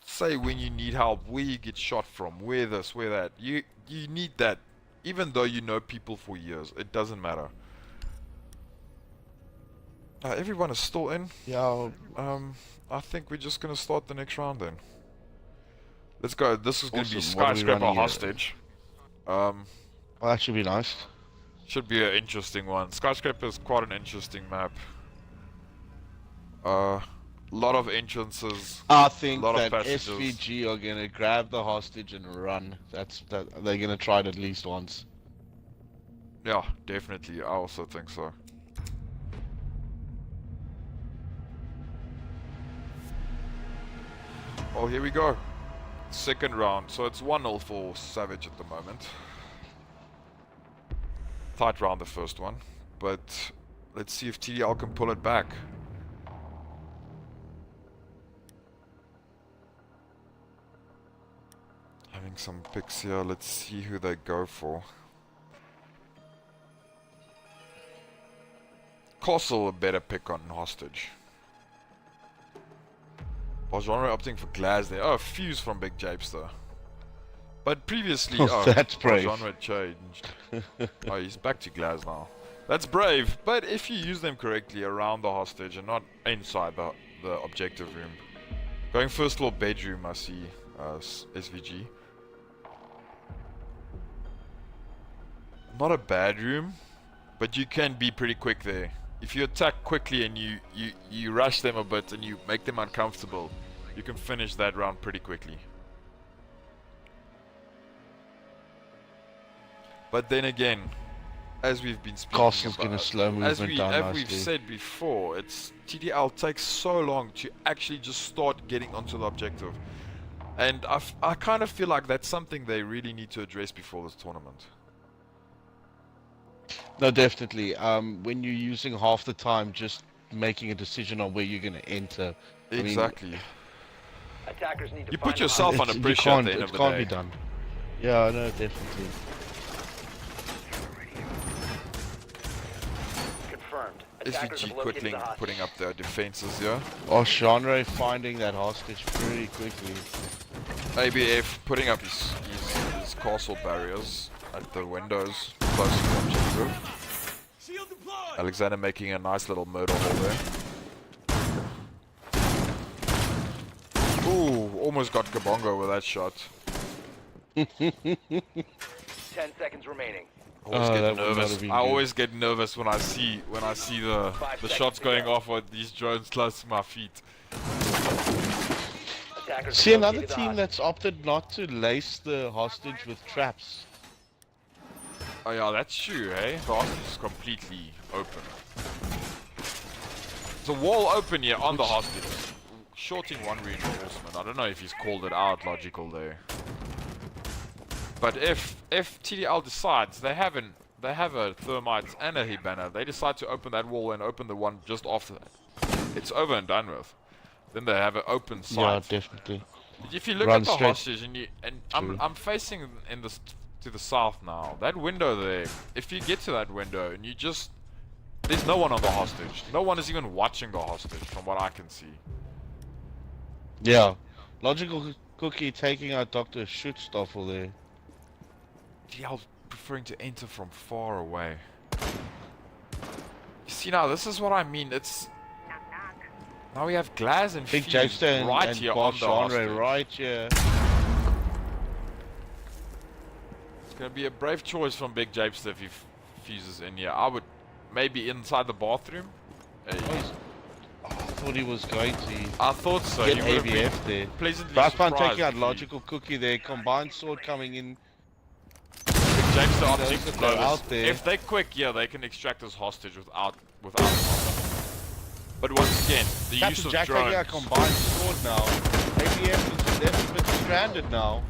say when you need help, where you get shot from, where this, where that. You need that. Even though you know people for years, it doesn't matter. Everyone is still in. Yeah, I think we're just gonna start the next round then. Let's go. This is gonna be Awesome. What are we Skyscraper running here? Hostage. well, that should be nice. Should be an interesting one. Skyscraper is quite an interesting map. Lot of entrances. I think Lot of that passages. SVG are gonna grab the hostage and run. They're gonna try it at least once. Yeah, definitely. I also think so. Oh, here we go. Second round. So it's 1-0 for Savage at the moment. Tight round the first one. But let's see if TDL can pull it back. Having some picks here. Let's see who they go for. Castle a better pick on hostage. Genre opting for Glaz there. Oh, Fuse from Big Japester. But previously, That's brave. Genre changed. Oh, he's back to Glaz now. That's brave, but if you use them correctly around the hostage and not inside the objective room. Going first floor bedroom, I see. SVG. Not a bad room, but you can be pretty quick there. If you attack quickly and you rush them a bit and you make them uncomfortable, you can finish that round pretty quickly. But then again, as we've been speaking Castle's about, gonna slow movement down as we've nicely. said before, it's TDL takes so long to actually just start getting onto the objective, and I kind of feel like that's something they really need to address before this tournament. No, definitely. When you're using half the time just making a decision on where you're gonna enter. Exactly. Attackers need to You find put the yourself hostage. under pressure at the end It of the can't day. be done. Yeah, no, definitely. Confirmed. Attackers SVG have located quickly the hostage. putting up their defenses here. Oh, Genre finding that hostage pretty quickly. ABF putting up his castle barriers at the windows close to the objective. Alexander making a nice little murder hole there. Ooh, almost got Kabongo with that shot. 10 seconds remaining. Always Oh, get that would not nervous. have been I good. always get nervous when I see the shots going off with these drones close to my feet. Attackers See, have another located the team hostage. that's opted not to lace the hostage with traps. Oh yeah, that's true, eh? The hostage is completely open. There's a wall open here on the hostage. Shorting one reinforcement. I don't know if he's called it out logical there. But if TDL decides they have a thermite and a Hibana, they decide to open that wall and open the one just after that, it's over and done with. Then they have an open Yeah, site. definitely. If you look Run at the straight hostage and I'm facing in the to the south now. That window there. If you get to that window and you just there's no one on the hostage. No one is even watching the hostage, from what I can see. Yeah. Logical Cookie taking out Dr. Schutzstoffel there. TDL preferring to enter from far away. You see now, this is what I mean. It's now we have Glass and Big Fuse Japester right and here Bob on the Genre hostage. right here. It's gonna be a brave choice from Big Japester if he fuses in here. I would maybe inside the bathroom. Hey, I thought he was going to I thought so. get He would have been ABF there. pleasantly Brasspan surprised taking out if he- Logical Cookie there. Combined Sword coming in. James the Those object that blow are this. out there. If they quick, yeah, they can extract this hostage without a problem. But once again, the use Captain of Jack taking out drones. Combined Sword now. ABF is left a bit stranded now.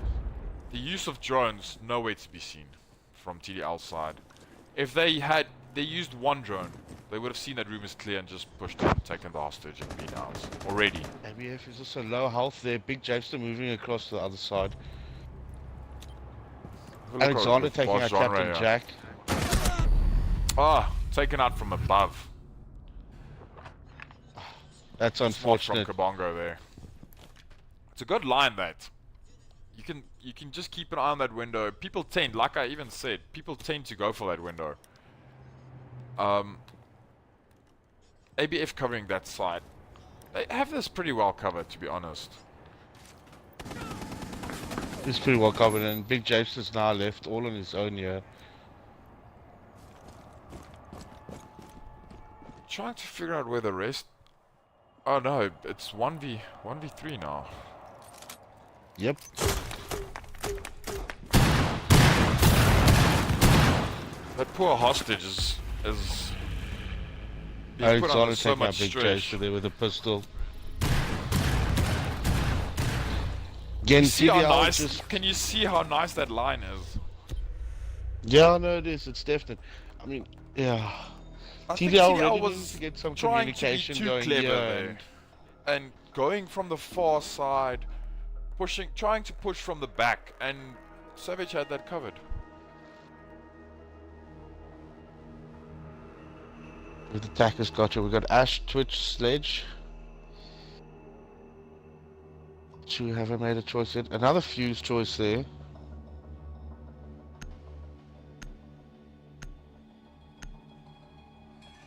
The use of drones nowhere to be seen from TDL's side. If they used one drone, they would have seen that room is clear and just pushed in, taken the hostage and been out already. ABF is also low health there. Big Japester moving across to the other side. Have a look Alexander with taking Boss out Genre, Captain yeah. Jack. Ah, taken out from above. That's Smart from unfortunate. Kabongo there. It's a good line that. You can just keep an eye on that window. People tend, like I even said, people tend to go for that window. ABF covering that side. They have this pretty well covered, to be honest. He's pretty well covered, and Big Japester's now left all on his own here. Trying to figure out where the rest. Oh no, it's 1v3 now. Yep. That poor hostage is being put Alexander under so taking out much Big stress. Japester there with a pistol. Again, See how TDL nice? just... Can you see how nice that line is? Yeah, no, it is. It's definite. I mean, yeah. I think TDL TDL really was needs to get some trying to be communication too going clever here. there, and going from the far side, trying to push from the back, and Savage had that covered. With attackers, gotcha. We got Ash, Twitch, Sledge. Should we have made a choice yet? Another Fuse choice there.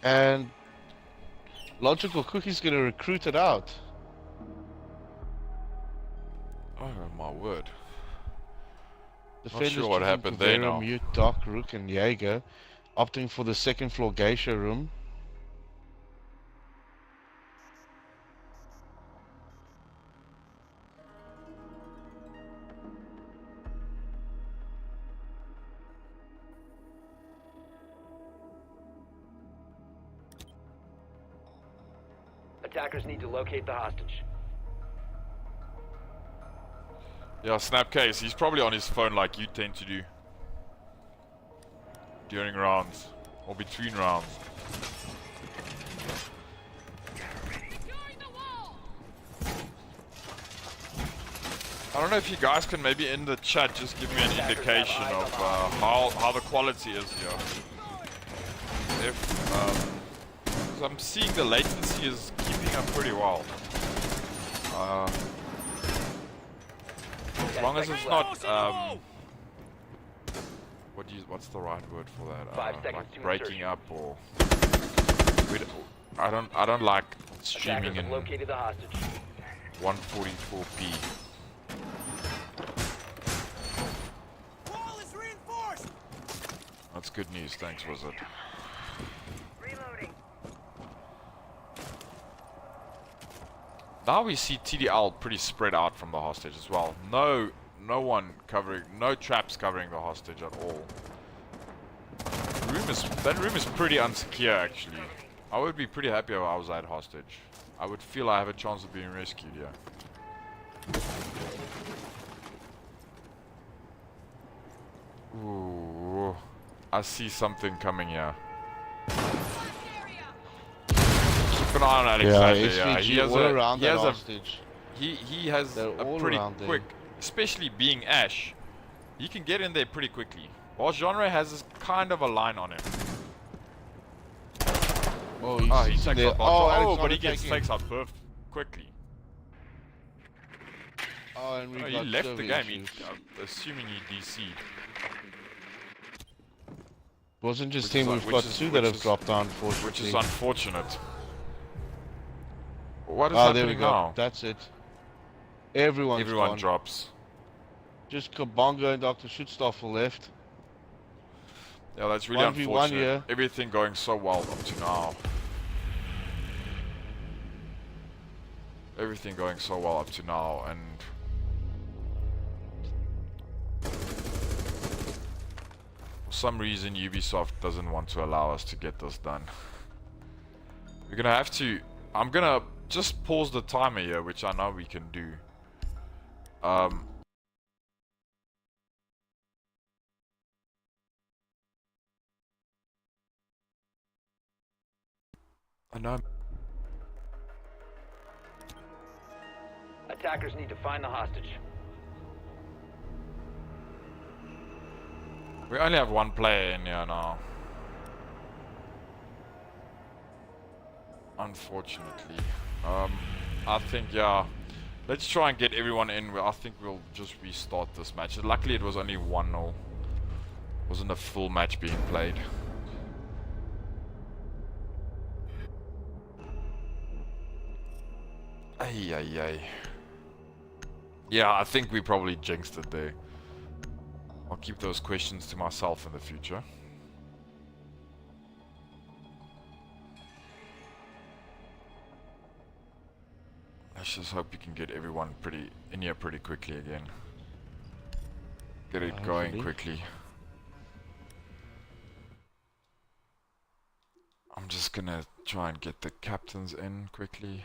And Logical Cookie's gonna recruit it out. Oh my word. Defenders sure what choosing happened there Caveira, now. Mute, Doc, Rook, and Jaeger, opting for the second floor geisha room. Attackers need to locate the hostage. Yeah, Snapcase, he's probably on his phone like you tend to do. During rounds. Or between rounds. I don't know if you guys can maybe in the chat just give me an indication of how the quality is here. If 'cause I'm seeing the latency is keeping up pretty well. As long as it's not what's the right word for that? 5 seconds Like to breaking insertion. up or I don't like streaming Attackers have in located the hostage. 144p. Wall is reinforced! That's good news, thanks Wizard. Reloading. Now we see TDL pretty spread out from the hostage as well. No one covering, no traps covering the hostage at all. That room is pretty unsecure actually. I would be pretty happy if I was that hostage. I would feel I have a chance of being rescued here. Ooh, I see something coming here. Keep an eye on Alexander. Yeah, SVG he has all a around that hostage. he has They're a all pretty around there. quick, especially being Ash. He can get in there pretty quickly. Boss Genre has this kind of a line on him. Oh, He he's takes there. out Oh, Boss, but he Alexander takes out Perf quickly. Oh, and we Oh, he got left the server game, issues. assuming he DC'd. Wasn't just Which him, is- we've which got is- two which that have is- dropped down, unfortunately. Which is unfortunate. What is Oh, there we happening go. now? That's it. Everyone's Everyone gone. drops. Just Kabonga and Dr. Shootstoffel left. Yeah, that's really 1v1 unfortunate. here. Everything going so well up to now. Everything going so well up to now, and for some reason Ubisoft doesn't want to allow us to get this done. We're gonna have to. I'm gonna just pause the timer here, which I know we can do. I know. Attackers need to find the hostage. We only have one player in here now. Unfortunately. I think, yeah. Let's try and get everyone in. I think we'll just restart this match. Luckily it was only 1-0. Wasn't a full match being played. Ay, ay, ay. Yeah, I think we probably jinxed it there. I'll keep those questions to myself in the future. Let's just hope we can get everyone in here pretty quickly again. Get it going Hopefully. quickly. I'm just gonna try and get the captains in quickly.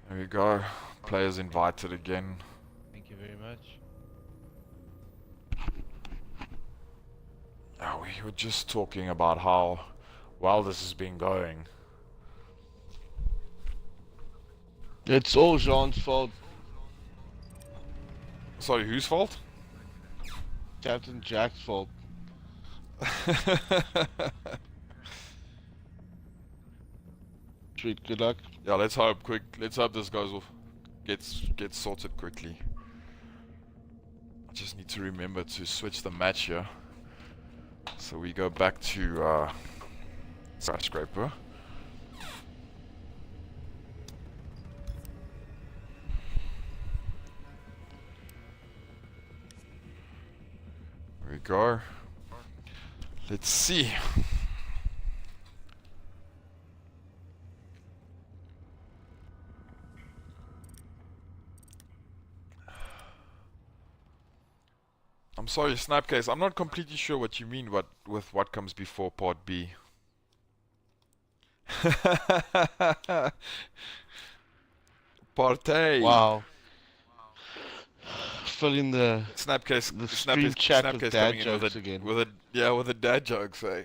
There we go. Players invited again. Thank you very much. We were just talking about how well this has been going. It's all Jean's fault. Sorry, whose fault? Captain Jack's fault. Sweet, good luck. Yeah, let's hope quick. Let's hope this goes off, gets sorted quickly. I just need to remember to switch the match here. So we go back to skyscraper. There we go. Let's see. I'm sorry, Snapcase. I'm not completely sure what you mean with what comes before Part B. Part A. Wow. Filling the Snapcase. stream chat with Snapcase dad coming in jokes again. with a dad jokes, eh?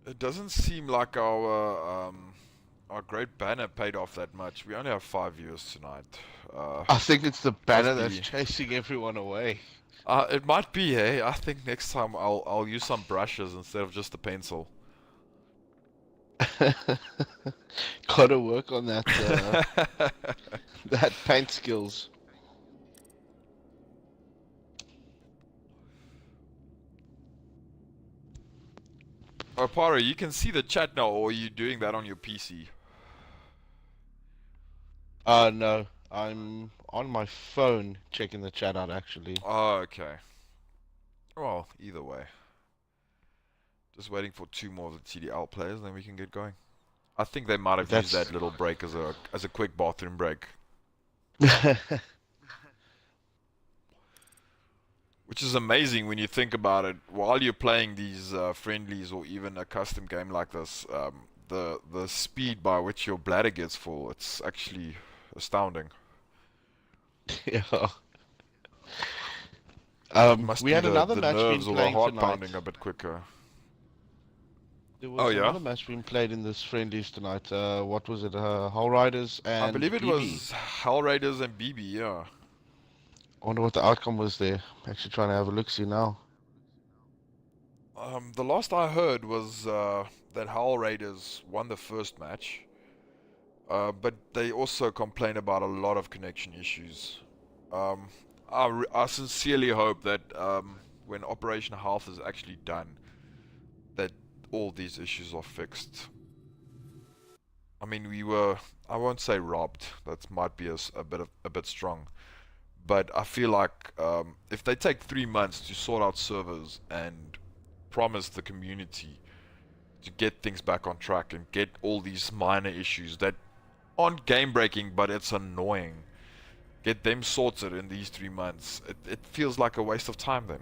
It doesn't seem like our great banner paid off that much. We only have 5 viewers tonight. I think it's the banner that's be. chasing everyone away. It might be, hey. I think next time I'll use some brushes instead of just a pencil. Gotta work on that that paint skills. Oh, Paro, you can see the chat now, or are you doing that on your PC? No, I'm on my phone checking the chat out actually. Oh, okay. Well, either way. Just waiting for 2 more of the TDL players, then we can get going. I think they might have used that little break as a quick bathroom break. Which is amazing when you think about it. While you're playing these friendlies or even a custom game like this, the speed by which your bladder gets full, it's actually astounding. Yeah. Must We be had another match being nerves or the playing heart tonight. pounding a bit quicker. There was Oh, yeah? another match being played in this friendlies tonight. What was it? Hull Riders and I believe it BB. was Hell Raiders and BB, yeah. I wonder what the outcome was there. I'm actually trying to have a look-see now. The last I heard was that Hell Raiders won the first match, but they also complained about a lot of connection issues. I sincerely hope that when Operation Health is actually done, that all these issues are fixed. I mean, I won't say robbed. That might be a bit strong. But I feel like if they take 3 months to sort out servers and promise the community to get things back on track and get all these minor issues that aren't game breaking but it's annoying, get them sorted in these 3 months, it feels like a waste of time then.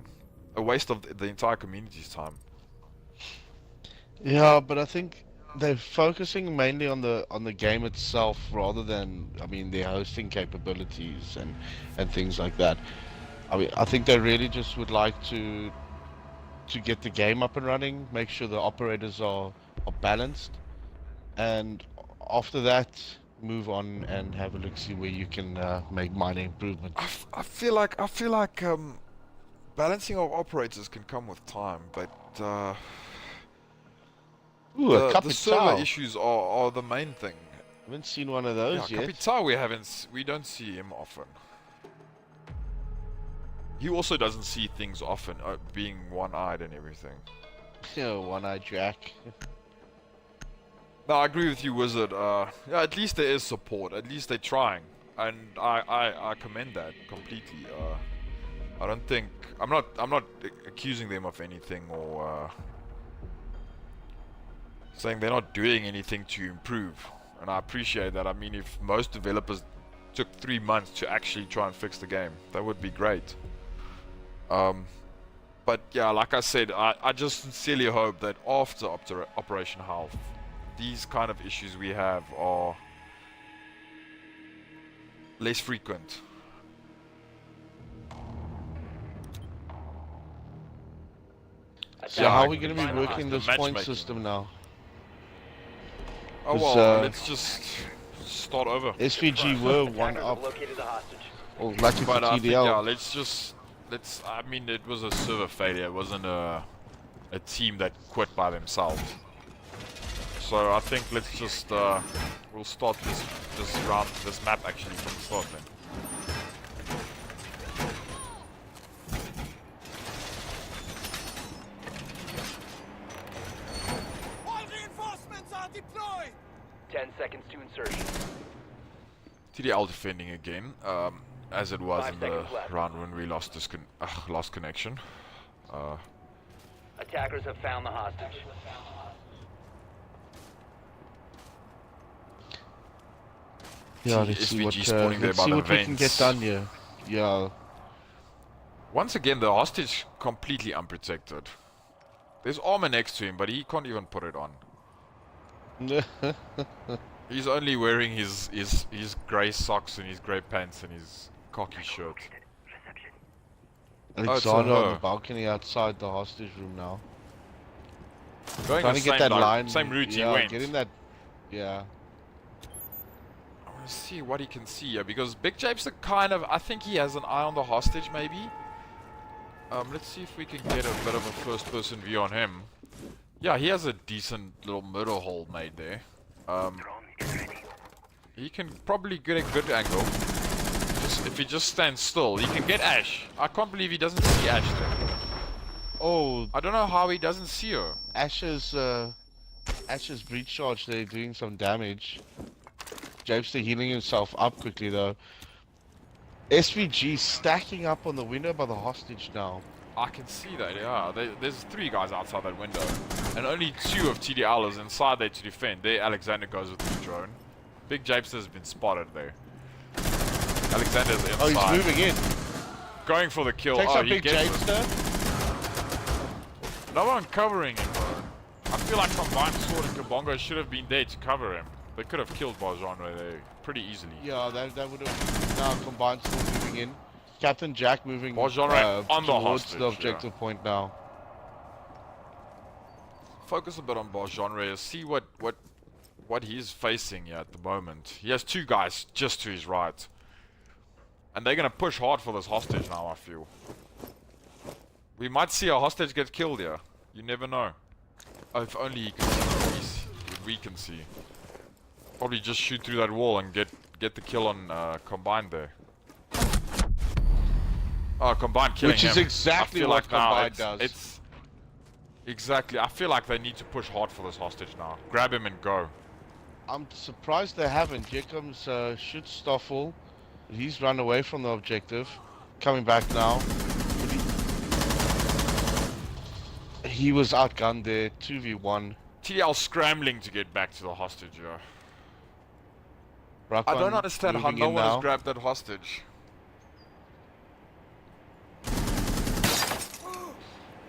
A waste of the entire community's time. Yeah, but I think they're focusing mainly on the game itself rather than, I mean, their hosting capabilities and things like that. I mean, I think they really just would like to get the game up and running, make sure the operators are balanced, and after that move on and have a look, see where you can make minor improvements. I feel like balancing of operators can come with time, but Ooh, a the server Capital. issues are the main thing. Haven't seen one of those Yeah, yet. Capital we don't see him often. He also doesn't see things often, being one-eyed and everything. Yeah, one-eyed Jack. No, I agree with you, Wizard. Yeah, at least there is support. At least they're trying, and I commend that completely. I don't think I'm not accusing them of anything or saying they're not doing anything to improve, and I appreciate that. I mean, if most developers took 3 months to actually try and fix the game, that would be great. But yeah, like I said, I just sincerely hope that after Operation Health, these kind of issues we have are less frequent. So Yeah, how I are we going to be can working the this point matchmaking. system now? Oh Was, well, let's just start over. SVG were one Attackers up. have located the hostage. Well, lucky for But I think, TDL. yeah, let's I mean, it was a server failure. It wasn't a team that quit by themselves. So I think let's just we'll start this map actually from the start then. All reinforcements are deployed. 10 seconds to insertion. TDL defending again, as it was 5 in the seconds left. round when we lost lost connection. Attackers have found the hostage. Yeah, let's see what, SVG spawning there let's by see the what we can get vents. done here. Yeah. Once again, the hostage completely unprotected. There's armor next to him, but he can't even put it on. He's only wearing his grey socks and his grey pants and his khaki shirt. Reception. Alexander on her. the balcony outside the hostage room now. Going Trying the to get same that line. same route yeah, he went. Getting that. Yeah. I want to see what he can see here, because Big Japes are kind of, I think he has an eye on the hostage maybe. Let's see if we can get a bit of a first person view on him. Yeah, he has a decent little murder hole made there. Drone is ready. He can probably get a good angle. If he just stands still, he can get Ash. I can't believe he doesn't see Ash there. Oh, I don't know how he doesn't see her. Ash's breach charge there doing some damage. Japester healing himself up quickly though. SVG stacking up on the window by the hostage now. I can see that, yeah. There's 3 guys outside that window. And only 2 of TDL is inside there to defend. There Alexander goes with the drone. Big Japester has been spotted there. Alexander's inside. Oh, he's moving in. Going for the kill. Takes Oh, out he Big gets it. Japester. No one covering him, bro. I feel like Combined Sword and Kabongo should have been there to cover him. They could have killed Barjanre there pretty easily. Yeah, that would have now combined still moving in. Captain Jack moving Barjanre on the towards hostage, the objective point now. Focus a bit on Barjanre, see what he's facing here at the moment. He has 2 guys just to his right. And they're gonna push hard for this hostage now, I feel. We might see a hostage get killed here. You never know. If only he can see what we can see. Probably just shoot through that wall and get the kill on Combined there. Oh, Combined killing Which him. is exactly I feel what like now Combined does. It's exactly. I feel like they need to push hard for this hostage now. Grab him and go. I'm surprised they haven't. Here comes Schutzstoffel. He's run away from the objective. Coming back now. He was outgunned there. 2v1. TDL scrambling to get back to the hostage, yeah. I Rakwan don't understand how moving no in one now. has grabbed that hostage.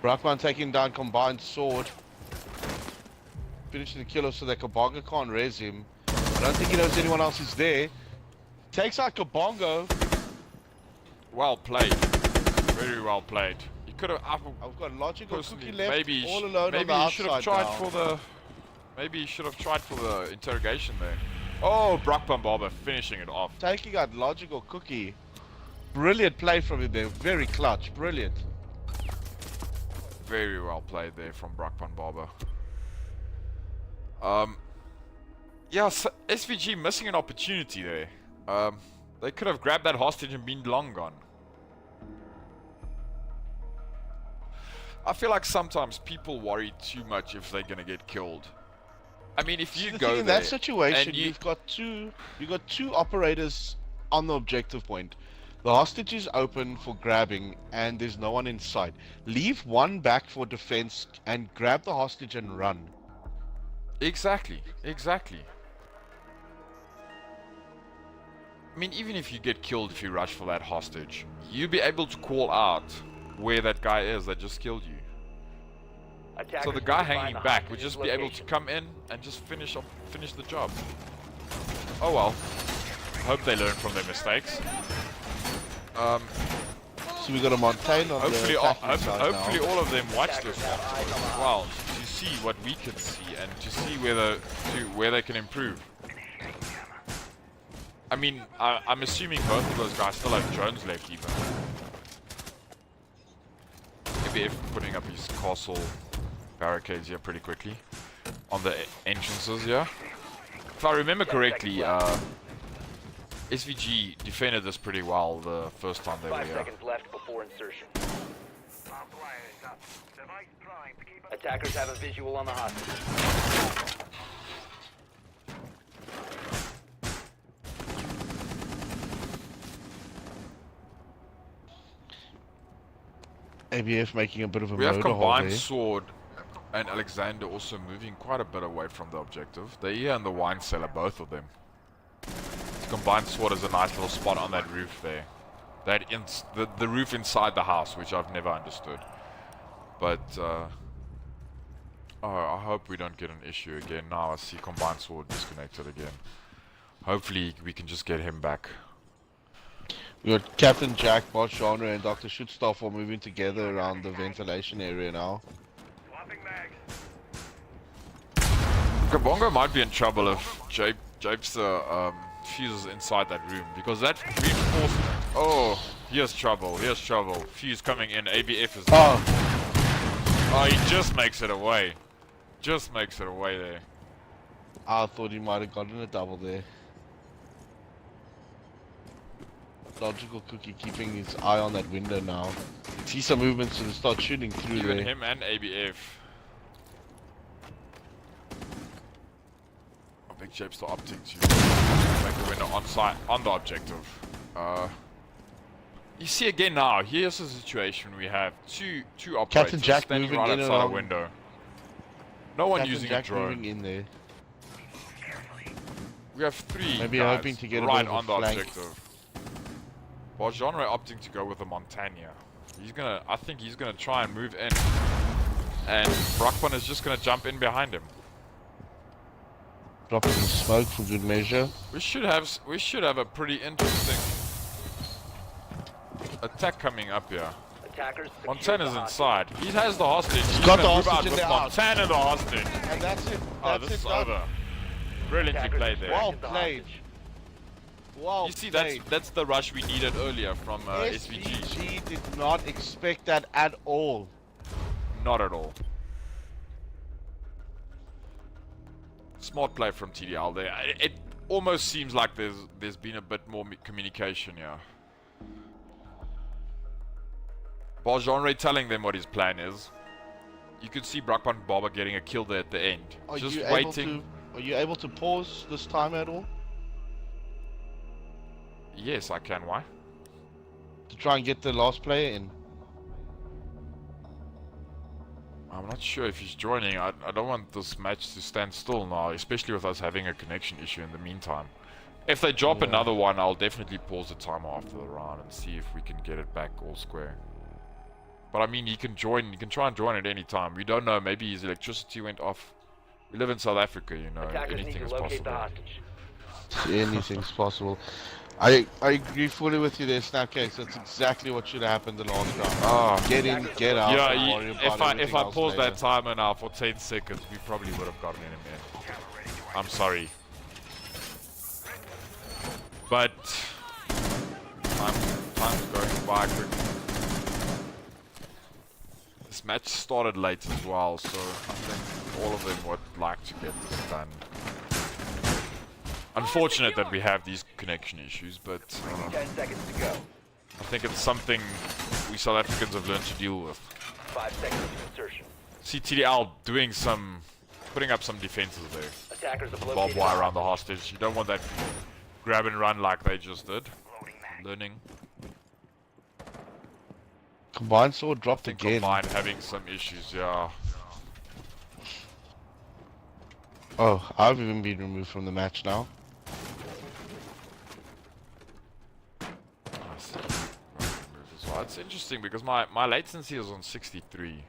Brakman taking down Combined Sword. Finishing the killer so that Kabongo can't res him. I don't think he knows anyone else is there. Takes out Kabongo. Well played. Very well played. He could have. I've got logical Personally, cookie left maybe all alone maybe on the he should have outside tried now. for the. Maybe he should have tried for the interrogation there. Oh, Brockman Barber finishing it off. Taking out logical cookie. Brilliant play from him there. Very clutch. Brilliant. Very well played there from Brockman Barber. Yeah, SVG missing an opportunity there. They could have grabbed that hostage and been long gone. I feel like sometimes people worry too much if they're gonna get killed. I mean, if you The go thing in there that situation, and you've got two operators on the objective point. The hostage is open for grabbing, and there's no one in sight. Leave one back for defense and grab the hostage and run. Exactly. I mean, even if you get killed if you rush for that hostage, you'll be able to call out where that guy is that just killed you. So the guy hanging back would just be able to come in and just finish the job. Oh well. Hope they learn from their mistakes. So we got a Montaigne on Hopefully, the attacking side hopefully now. all of them watch this one as well to see what we can see and to see where they can improve. I mean, I'm assuming both of those guys still have drones left even. ABF putting up his castle barricades here pretty quickly on the entrances here. If I remember correctly, SVG defended this pretty well the first time they were 5 here. seconds left before insertion. Our flyer is up. Device primed. Keep us Attackers have a visual on the hostage. ABF making a bit of a We have motor hold combined there. sword and Alexander also moving quite a bit away from the objective. They're here in the wine cellar, both of them. Combined sword is a nice little spot on that roof there. The roof inside the house, which I've never understood. But oh, I hope we don't get an issue again. Now I see combined sword disconnected again. Hopefully we can just get him back. We got Captain Jack, Boss Genre, and Dr. Shootstaff all moving together around the ventilation area now. swapping mags. Kabongo might be in trouble if Japester fuses inside that room, because that reinforcement. Oh, here's trouble. Here's trouble. Fuse coming in. ABF is. Oh, he just makes it away. Just makes it away there. I thought he might have gotten a double there. Logical Cookie keeping his eye on that window now. See some movements to start shooting through Even there. him and ABF. I think Japester opting to make a window on site on the objective. You see again now. Here's the situation: we have two operators Captain Jack standing moving right in and outside a around. window. No one Captain using Jack a drone. moving in there. We have three Maybe guys hoping to get a right bit of a on the flank. objective. While Genre opting to go with the Montana. I think he's gonna try and move in. And Brockman is just gonna jump in behind him. Dropping the smoke for good measure. We should have a pretty interesting attack coming up here. Attackers secure Montana's the hostage. inside. He has the hostage. He's got gonna the move hostage out in with the house. Montana the hostage. And that's it. Oh, That's this is it. Done. over. Brilliantly Attackers played there. Well extracted the played. hostage. Wow. You see, that's the rush we needed earlier from SVG. SVG did not expect that at all. Not at all. Smart play from TDL there. It almost seems like there's been a bit more communication here. Bargenre telling them what his plan is. You could see Brakpan Baba getting a kill there at the end. Are Just you waiting. Are you able to pause this time at all? Yes, I can. Why? To try and get the last player in? I'm not sure if he's joining. I don't want this match to stand still now, especially with us having a connection issue in the meantime. If they drop Yeah. another one, I'll definitely pause the timer after the round and see if we can get it back all square. But I mean, he can join. He can try and join at any time. We don't know. Maybe his electricity went off. We live in South Africa, you know. Attackers need Anything to is locate the possible. hostage. Anything's possible. I agree fully with you there, Snapcase. That's exactly what should have happened the last round. Ah. Get in, get out. Yeah, and worry about if I everything else pause that later. timer now for 10 seconds, we probably would have gotten him in. I'm sorry. But time's going by quickly. This match started late as well, so I think all of them would like to get this done. Unfortunate that we have these connection issues, but 10 seconds to go. I think it's something we South Africans have learned to deal with. 5 seconds to insertion. See TDL putting up some defenses there. Attackers have Barbed located wire the around the hostage. hostage. You don't want that grab and run like they just did. Learning. Combined sword I dropped think again. Combined having some issues, yeah. Oh, I've even been removed from the match now. I see. Well, it's interesting because my latency is on 63. You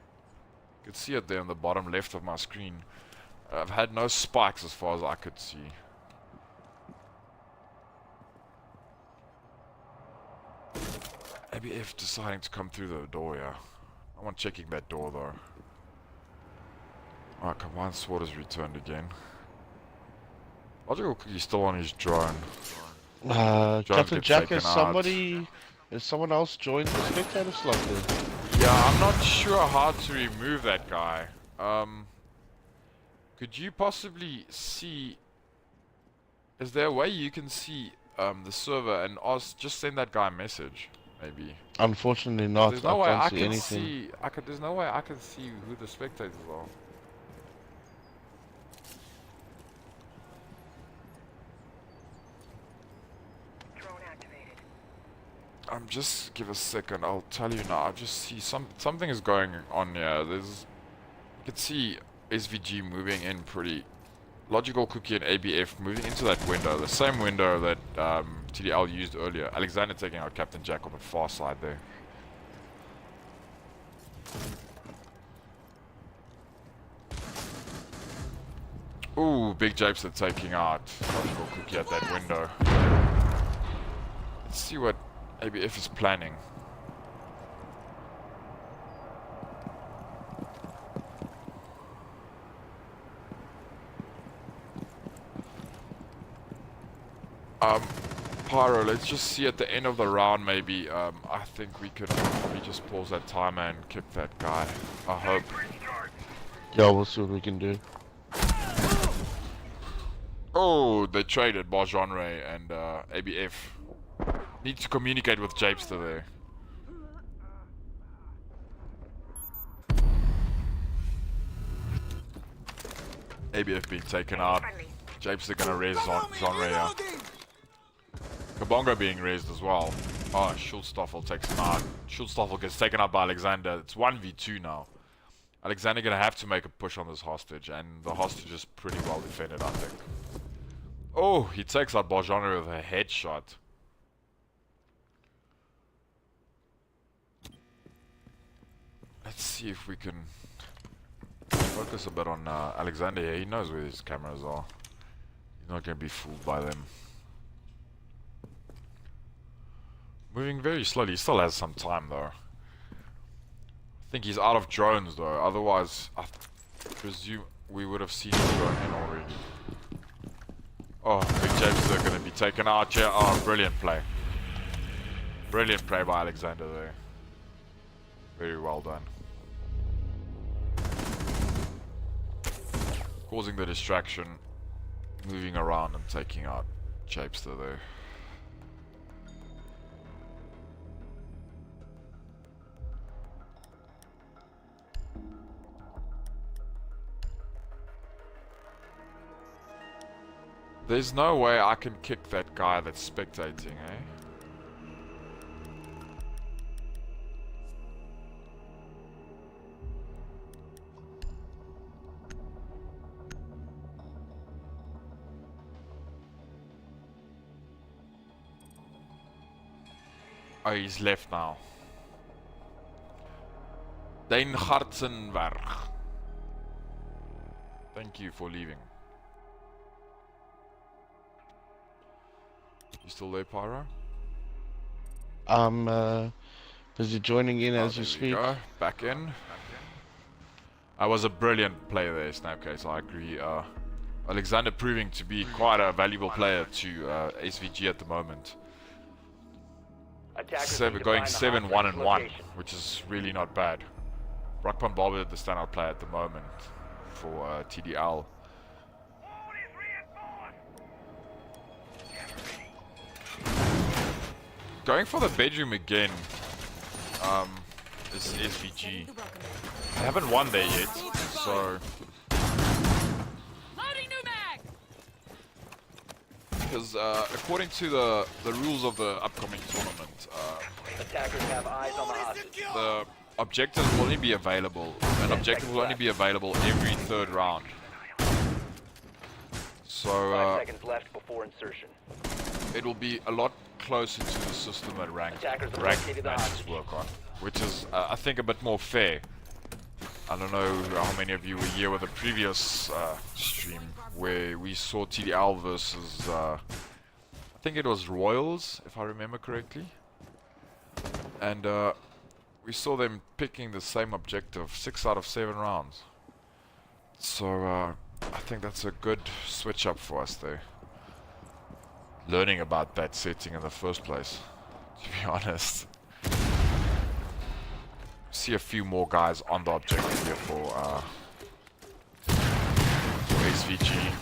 can see it there on the bottom left of my screen. I've had no spikes as far as I could see. ABF deciding to come through the door, yeah. I want checking that door though. Alright, combined sword has returned again. Logical Cookie's still on his drone. John Captain gets Jack, taken has out. someone else joined the spectator slot there? Yeah, I'm not sure how to remove that guy. Could you possibly see... Is there a way you can see the server and ask, just send that guy a message, maybe? Unfortunately not. There's no way can't I see can anything. see. There's no way I can see who the spectators are. Drone activated. Just give a second. I'll tell you now. I just see something is going on here. You can see SVG moving in pretty. Logical Cookie and ABF moving into that window, the same window that TDL used earlier. Alexander taking out Captain Jack on the far side there. Ooh, Big Japes are taking out Logical Cookie at that window. Let's see what ABF is planning. Pyro, let's just see at the end of the round maybe. I think we could probably just pause that timer and kick that guy. I hope. Yeah, we'll see what we can do. Oh, they traded Genre and ABF. Need to communicate with Japester there. ABF being taken out. Japester gonna raise Genre here. Kabongo being raised as well. Oh, Schulstoffel takes him out. Schulstoffel gets taken out by Alexander. It's 1v2 now. Alexander gonna have to make a push on this hostage, and the hostage is pretty well defended, I think. Oh, he takes out Barjana with a headshot. Let's see if we can focus a bit on Alexander here. He knows where his cameras are. He's not gonna be fooled by them. Moving very slowly. He still has some time though. I think he's out of drones though. Otherwise, I presume we would have seen him going in already. Oh, Big James are going to be taken out here. Oh, brilliant play. Brilliant play by Alexander there. Very well done. Causing the distraction. Moving around and taking out Japester there. There's no way I can kick that guy that's spectating, eh? Oh, he's left now. Dein Hartzenberg. Thank you for leaving. You still there, Pyro? I'm busy joining in as you There speak. go. Back in. That was a brilliant play there, Snapcase. I agree. Alexander proving to be quite a valuable player to SVG at the moment. Going 7-1-1, which is really not bad. Rockpan Barber, the standout player at the moment for TDL. Going for the bedroom again is SVG. They haven't won there yet, so... Because according to the rules of the upcoming tournament, Attackers have eyes on the hostage. the objectives will only be available. An objective will only be available every third round. So 5 seconds left before insertion. it will be a lot closer to the system that ranked Attackers have matches located the hostage. work on, which is I think a bit more fair. I don't know how many of you were here with the previous stream where we saw TDL versus I think it was Royals, if I remember correctly, and we saw them picking the same objective 6 out of 7 rounds. So I think that's a good switch up for us there. Learning about that setting in the first place, to be honest. see a few more guys on the objective here for SVG.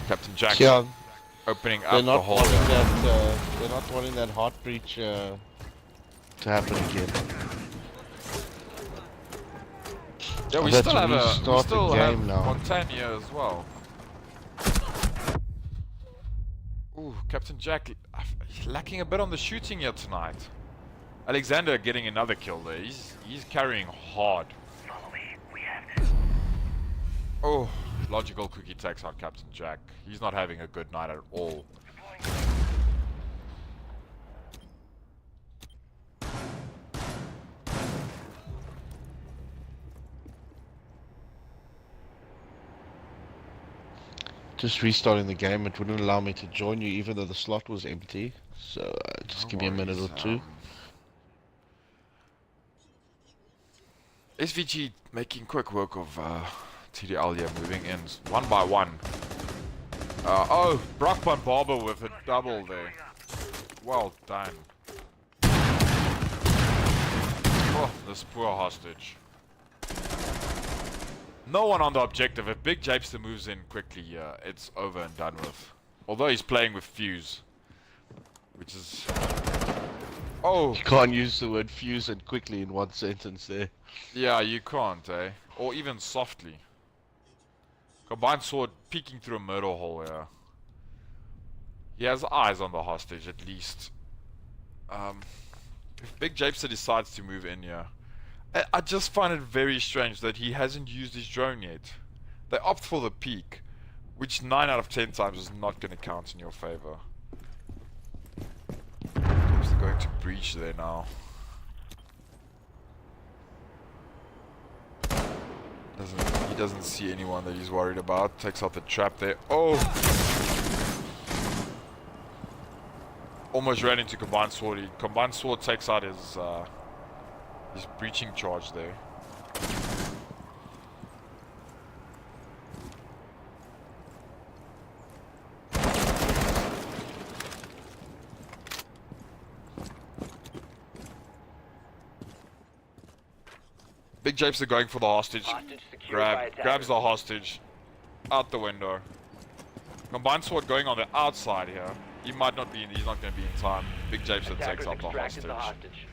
Captain Jack Yeah, opening they're up the not hole. wanting that. They're not wanting that heart breach to happen again. Yeah, we That's still have when we we start the still game have now. Montagnier as well. Ooh, Captain Jack lacking a bit on the shooting here tonight. Alexander getting another kill there. He's carrying hard. Follow me. We have this. Oh, logical cookie takes out Captain Jack. He's not having a good night at all. Just restarting the game, it wouldn't allow me to join you even though the slot was empty. So just No give me a minute or worries, two. SVG making quick work of TDL here, moving in one by one. Oh, Brockman Barber with a double there. Well done. Oh, this poor hostage. No one on the objective. If Big Japester moves in quickly here, it's over and done with. Although he's playing with Fuse. Which is... Oh! You can't use the word fuse and quickly in one sentence there. Yeah, you can't, eh? Or even softly. Combined sword peeking through a murder hole here. He has eyes on the hostage, at least. If Big Japester decides to move in here, I just find it very strange that he hasn't used his drone yet. They opt for the peek, which 9 out of 10 times is not going to count in your favor. Japester going to breach there now. He doesn't see anyone that he's worried about. Takes out the trap there. Oh! Almost ran into Combined Sword. Combined Sword takes out his breaching charge there. Big Japes are going for the hostage. Hostage secured by attackers. Grabs the hostage. Out the window. Combined Sword going on the outside here. He might not be in, he's not going to be in time. Big Japes takes Attackers out the extracted hostage. the hostage.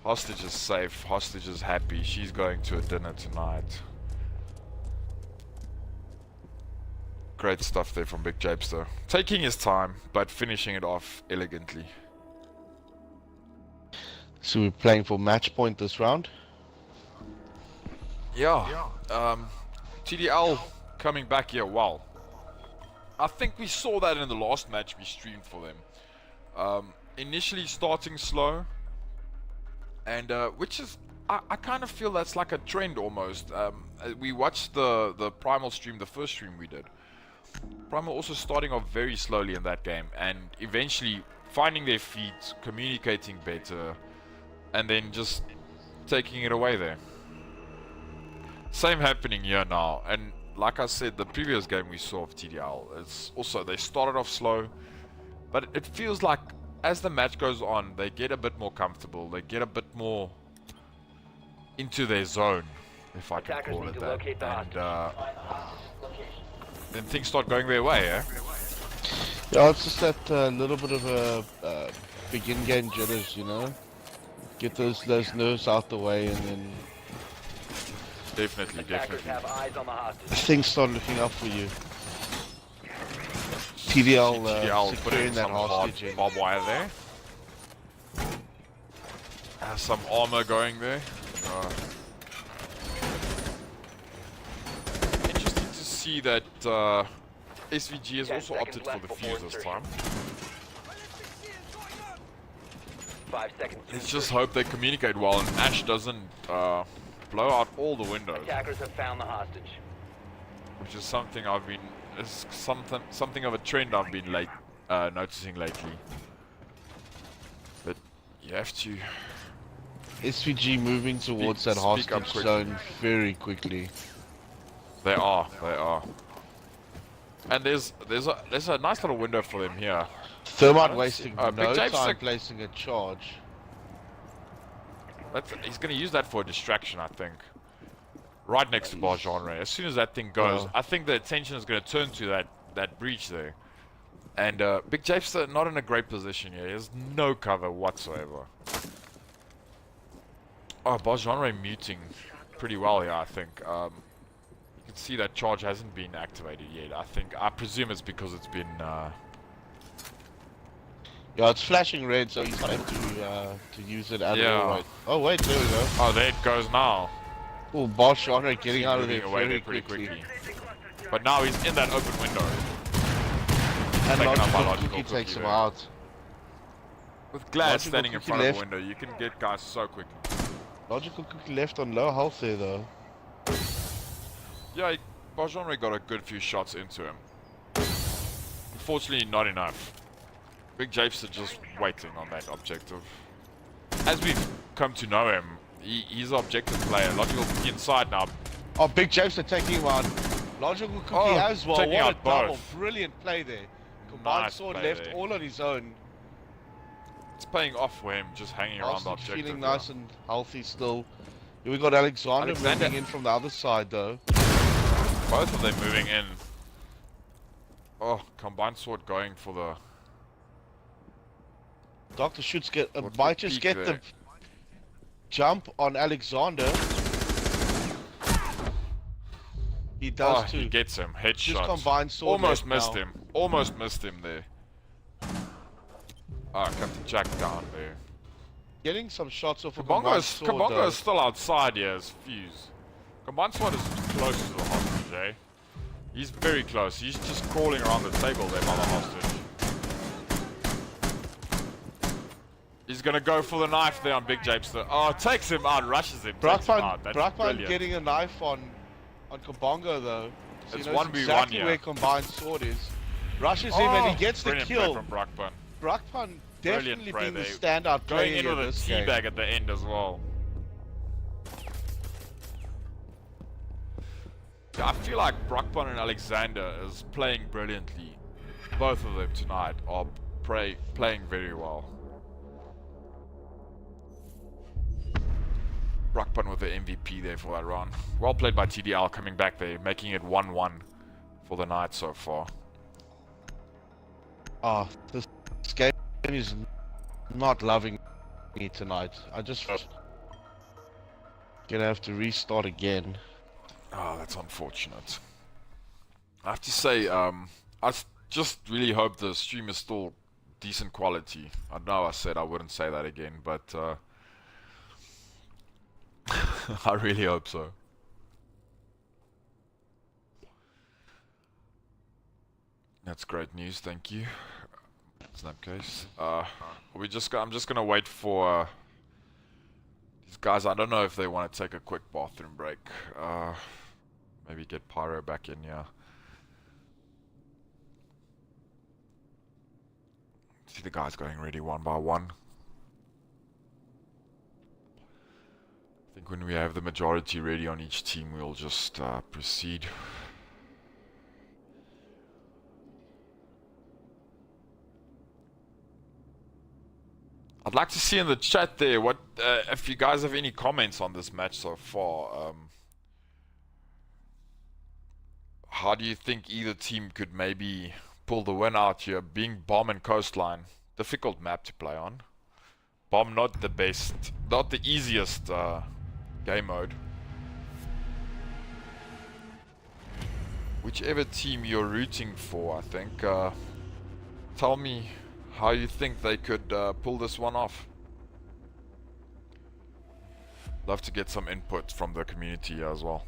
Hostage is safe. Hostage is happy. She's going to a dinner tonight. Great stuff there from Big Japester. Taking his time, but finishing it off elegantly. So we're playing for match point this round. Yeah. TDL coming back here well. I think we saw that in the last match we streamed for them. Initially starting slow. And which is, I kind of feel that's like a trend almost. We watched the Primal stream, the first stream we did. Primal also starting off very slowly in that game and eventually finding their feet, communicating better, and then just taking it away there. Same happening here now, and like I said, the previous game we saw of TDL, it's also, they started off slow, but it feels like as the match goes on, they get a bit more comfortable, they get a bit more into their zone, if I can Attackers call need it to that, locate the and then things start going their way, eh? Yeah, it's just that little bit of a begin game jitters, you know. Get those nerves out the way, and then Definitely, Attackers definitely. have eyes on the hostage. things start looking up for you. TDL, TDL putting securing that some hard hostage in. barbed wire there. Has some armor going there. Interesting to see that SVG has 10 also seconds opted for left the before fuse this insertion. time. 5 seconds to Let's just insertion. hope they communicate well and Ash doesn't blow out all the windows, Attackers have found the hostage. which is something I've been, is something of a trend I've been noticing lately. But you have to. SVG moving towards that Speak up hostage quick. zone very quickly. They are. And there's a nice little window for them here. Thermite don't wasting see- Big no Japes time like- placing a charge. He's going to use that for a distraction, I think. Right next to bar genre. As soon as that thing goes, I think the attention is going to turn to that breach there. And Big Japester not in a great position here. He has no cover whatsoever. Oh, bar genre muting pretty well here, I think. You can see that charge hasn't been activated yet. I presume it's because it's been... Yeah, it's flashing red, so he's not able to use it at all. Right. Oh wait, there we go. Oh, there it goes now. Oh, Bosch Genre getting He's out of moving there away very there pretty quickly. But now he's in that open window. And Taken out by Logical Logical Cookie takes Cookie him there. out. With Glass Logical standing in Cookie front of left. the window, you can get guys so quickly. Logical Cookie left on low health there though. Yeah, Barjonre got a good few shots into him. Unfortunately, not enough. Big Japes are just waiting on that objective. As we've come to know him, he's an objective player. Logical Cookie inside now. Oh, Big Japes are taking him out. Logical Cookie Oh, as well. taking What a out double. both. Brilliant play there. Combined Nice sword play left there. all on his own. It's paying off for him, just hanging around the Austin's objective. feeling yeah. nice and healthy still. Here we got Alexander Alexander. moving in from the other side though. Both of them moving in. Oh, combined sword going for the... Dr. Schutz What's might the just peak get there? the jump on Alexander. He does Oh, too. he gets him. Just Headshot. combined sword Almost left missed now. him. Almost missed him there. Ah, Captain Jack down there. Getting some shots off of Kabongo combined is still outside here as Fuse. Combined Sword is close to the hostage, eh? He's very close. He's just crawling around the table there by the hostage. He's gonna go for the knife there on Big Japester. Oh, takes him out, rushes him, takes him out. That's Brackman brilliant. getting a knife on Kabongo though. So It's he knows 1v1 exactly here. where combined sword is. Rushes him and he gets the Brilliant play kill. from Brackman. Brackman definitely play being the there. standout player Going in here with a this game. teabag at the end as well. Yeah, I feel like Brackman and Alexander is playing brilliantly. Both of them tonight are playing very well. Brackman with the MVP there for that round. Well played by TDL coming back there, making it 1-1 for the night so far. Oh, this game is not loving me tonight. I just gonna have to restart again. Oh, that's unfortunate. I have to say, just really hope the stream is still decent quality. I know I said I wouldn't say that again, but I really hope so. That's great news, thank you. Snapcase. I'm just gonna wait for these guys. I don't know if they want to take a quick bathroom break. Maybe get Pyro back in here. See the guys going ready one by one. I think when we have the majority ready on each team, we'll just proceed. I'd like to see in the chat there what if you guys have any comments on this match so far. How do you think either team could maybe pull the win out here? Being Bomb and Coastline, difficult map to play on. Bomb not the best, not the easiest game mode. Whichever team you're rooting for, I think. Tell me how you think they could pull this one off. Love to get some input from the community as well.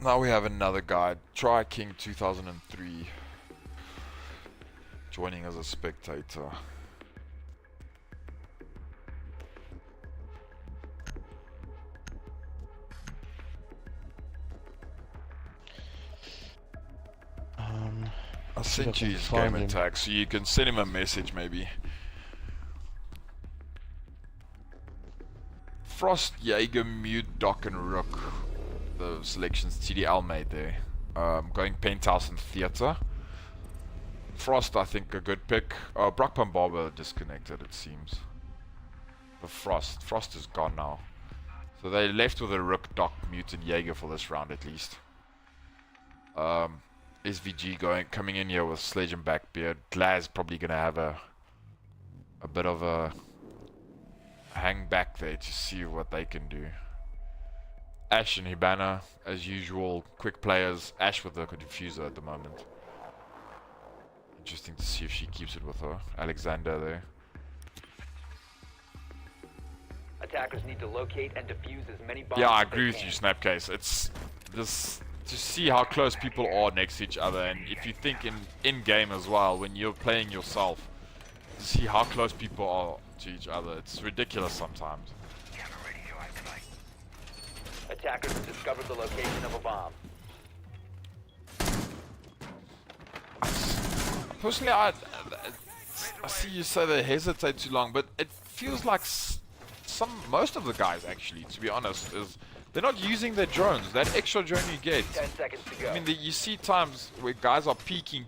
Now we have another guy, Try King 2003, joining as a spectator. I sent you his game tag, so you can send him a message maybe. Frost, Jaeger, Mute, Doc and Rook. The selections TDL made there. Going Penthouse and Theatre. Frost, I think, a good pick. Brockpump Barber disconnected, it seems. The Frost is gone now. So they left with a Rook, Doc, Mutant, Jaeger for this round at least. SVG coming in here with Sledge and Backbeard. Glaz probably gonna have a bit of a hang back there to see what they can do. Ash and Hibana, as usual, quick players. Ash with the diffuser at the moment. Interesting to see if she keeps it with her. Alexander there. Attackers need to locate and defuse as many bombs Yeah, I as they agree with can. you, Snapcase. It's this to see how close people are next to each other, and if you think in game as well, when you're playing yourself, to see how close people are to each other, it's ridiculous sometimes. Camera ready to activate. Attackers have discovered the location of a bomb. Personally, I see you say they hesitate too long, but it feels like most of the guys actually, to be honest, is they're not using their drones. That extra drone you get. 10 seconds to go. I mean, you see times where guys are peeking,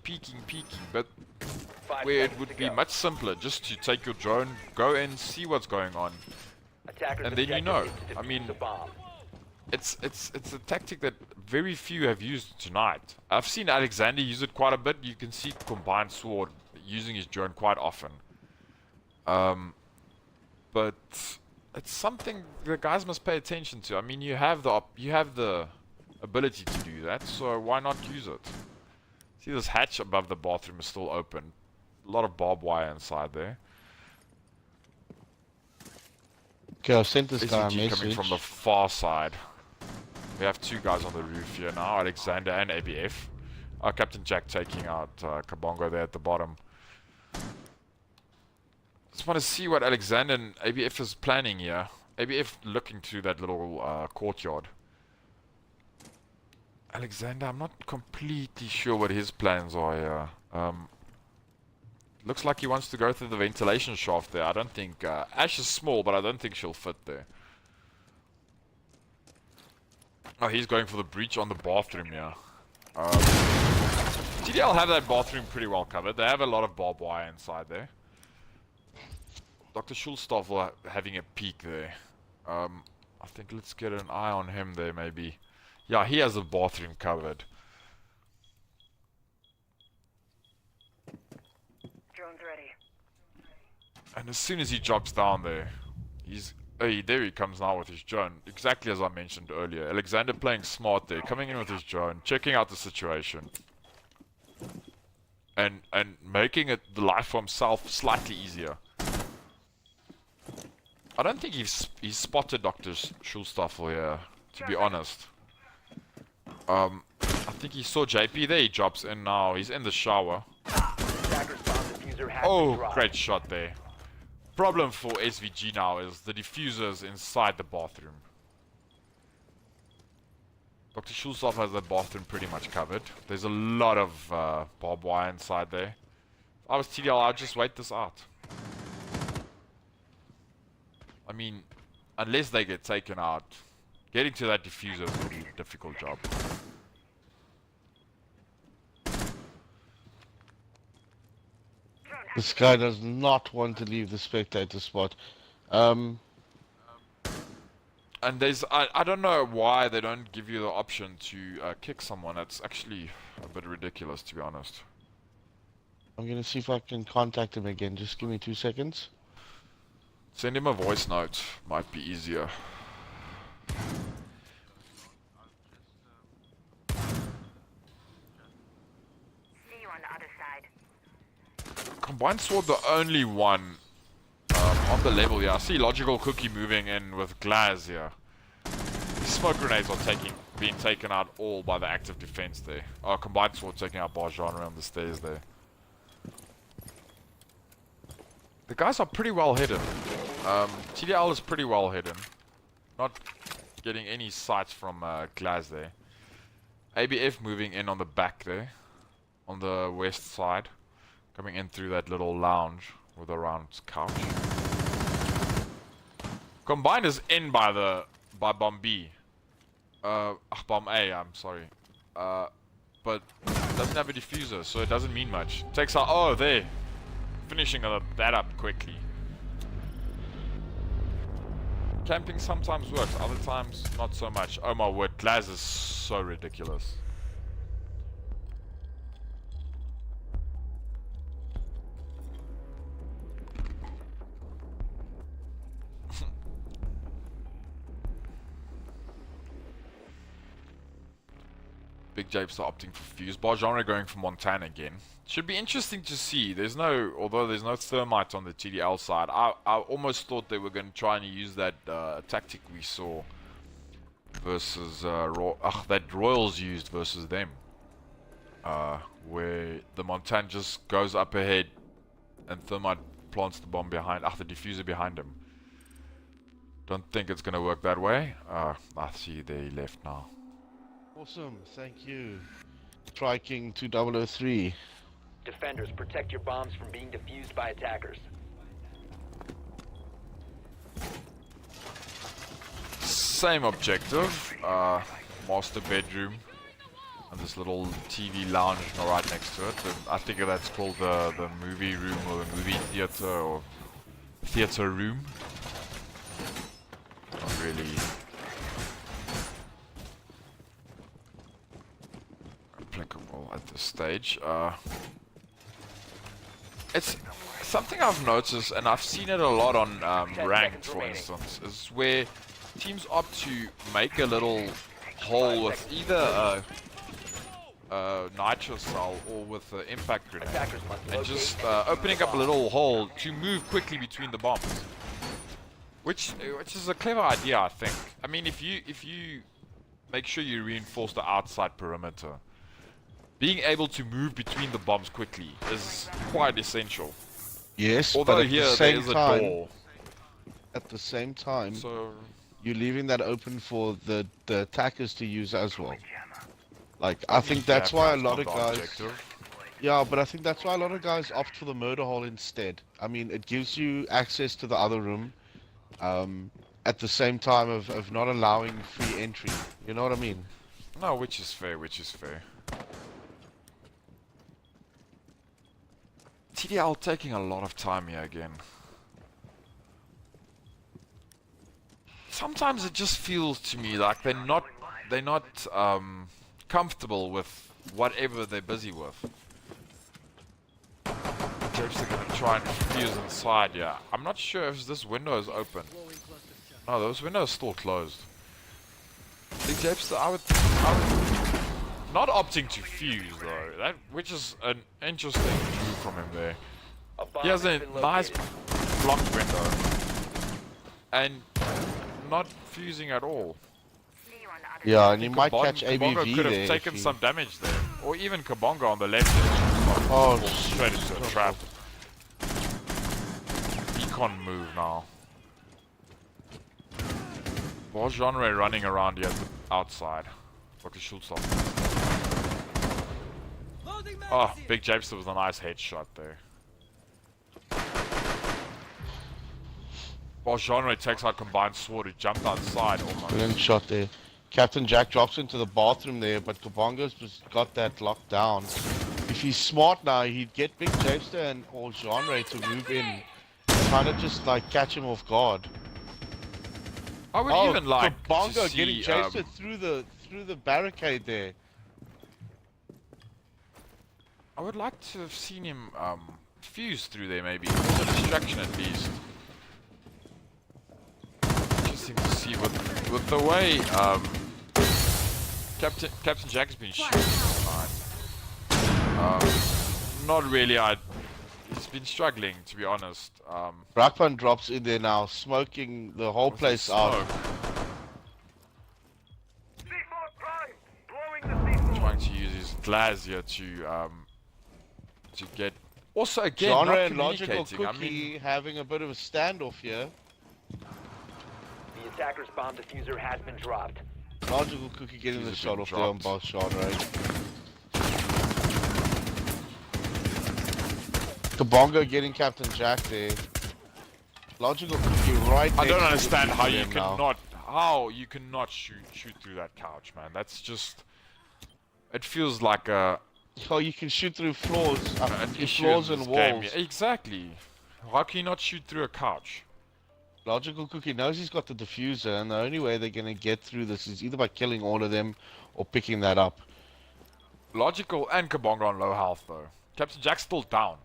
but 5 where it seconds would to be go. much simpler just to take your drone, go in, see what's going on. Attackers and then you objective know. is to I defuse mean, the bomb. It's a tactic that very few have used tonight. I've seen Alexander use it quite a bit. You can see Combined Sword using his drone quite often. But it's something the guys must pay attention to. I mean, you have the ability to do that, so why not use it? See, this hatch above the bathroom is still open. A lot of barbed wire inside there. Okay, I've sent this guy a SVG message. coming from the far side. We have two guys on the roof here now, Alexander and ABF. Captain Jack taking out Kabongo there at the bottom. Just want to see what Alexander and ABF is planning here. ABF looking to that little courtyard. Alexander, I'm not completely sure what his plans are here. Looks like he wants to go through the ventilation shaft there. I don't think... Ash is small, but I don't think she'll fit there. Oh, he's going for the breach on the bathroom here. TDL have that bathroom pretty well covered. They have a lot of barbed wire inside there. Dr. Schulstoffel having a peek there. I think let's get an eye on him there maybe. Yeah, he has the bathroom covered. Drone's ready. And as soon as he drops down there, there he comes now with his drone. Exactly as I mentioned earlier. Alexander playing smart there, coming in with his drone, checking out the situation. And making the life for himself slightly easier. I don't think he's spotted Dr. Schulstoffel here, to be honest. I think he saw JP there, he drops in now, he's in the shower. Attackers bomb diffuser has been Oh, dropped. great shot there. Problem for SVG now is the diffuser's inside the bathroom. Dr. Schulstoff has the bathroom pretty much covered. There's a lot of barbed wire inside there. If I was TDL, I'd just wait this out. I mean, unless they get taken out, getting to that diffuser is going to be a difficult job. This guy does not want to leave the spectator spot. And there's, I don't know why they don't give you the option to kick someone. That's actually a bit ridiculous, to be honest. I'm gonna see if I can contact him again. Just give me 2 seconds. Send him a voice note, might be easier. See you on the other side. Combined Sword, the only one on the level here. I see Logical Cookie moving in with Glaz here. Smoke grenades are being taken out all by the active defense there. Oh, Combined Sword taking out Barjana on the stairs there. The guys are pretty well hidden. TDL is pretty well hidden. Not getting any sights from Glaz there. ABF moving in on the back there. On the west side. Coming in through that little lounge with a round couch. Combined is in by Bomb B. Bomb A, I'm sorry. but it doesn't have a diffuser, so it doesn't mean much. Takes out. Oh, there. Finishing that up quickly. Camping sometimes works, other times not so much. Oh my word, Glaz is so ridiculous. Big Japes are opting for fuse. Bar genre going for Montana again. Should be interesting to see. Although there's no thermite on the TDL side. I almost thought they were going to try and use that tactic we saw versus that Royals used versus them, where the Montana just goes up ahead and thermite plants the bomb behind, the diffuser behind him. Don't think it's going to work that way. I see they left now. Awesome, thank you. Striking 2003. Defenders, protect your bombs from being defused by attackers. Same objective, master bedroom, and this little TV lounge right next to it. I think that's called the movie room or the movie theater or theater room. Not really applicable at this stage. It's something I've noticed, and I've seen it a lot on ranked, for instance, is where teams opt to make a little hole with either a nitro cell or with an impact grenade, and just opening up a little hole to move quickly between the bombs, which is a clever idea, I think. I mean, if you make sure you reinforce the outside perimeter, being able to move between the bombs quickly is quite essential. Yes, although but at here the same there is a time, door. At the same time, So you're leaving that open for the attackers to use as well. Like, I think that's why a lot of guys... Yeah, but I think that's why a lot of guys opt for the murder hole instead. I mean, it gives you access to the other room, at the same time of not allowing free entry. You know what I mean? No, which is fair, which is fair. TDL taking a lot of time here again. Sometimes it just feels to me like they're not comfortable with whatever they're busy with. Japes are gonna try and fuse inside, yeah. I'm not sure if this window is open. No, those windows are still closed. Big Japes, I would not opting to fuse though, which is an interesting move from him there. He has a nice blocked window and not fusing at all. Yeah, and you might catch Kabongo ABV could there. have taken some damage there, or even Kabongo on the left edge. Oh, Fall straight into a trap. He can't move now. Was Genre running around here outside? Like a shoot stop. Oh, Big Japester was a nice headshot there. While Genre takes out combined sword, he jumped outside almost. Brilliant shot there. Captain Jack drops into the bathroom there, but Kabongo's just got that locked down. If he's smart now, he'd get Big Japester and or Genre to move in, kind of just like catch him off guard. I would even like Kabongo to see, getting Japester through the barricade there. I would like to have seen him fuse through there, maybe as a distraction at least. Interesting to see with the way Captain Jack's been shooting tonight. Not really. He's been struggling, to be honest. Brakpan drops in there now, smoking the whole place out. Trying to use his Glaz here to get. Also, again, Genre not and Logical communicating. Cookie I mean, having a bit of a standoff here. The attacker's bomb diffuser has been dropped. Logical Cookie getting the shot off there on both Genre. Kabongo getting Captain Jack there. Logical Cookie right I don't next to understand the how you now. cannot shoot through that couch, man. That's just It feels like Oh, you can shoot through floors, an through issue floors in and this walls. game. Yeah, exactly. How can you not shoot through a couch? Logical Cookie knows he's got the diffuser, and the only way they're gonna get through this is either by killing all of them or picking that up. Logical and Kabonga on low health though. Captain Jack's still down.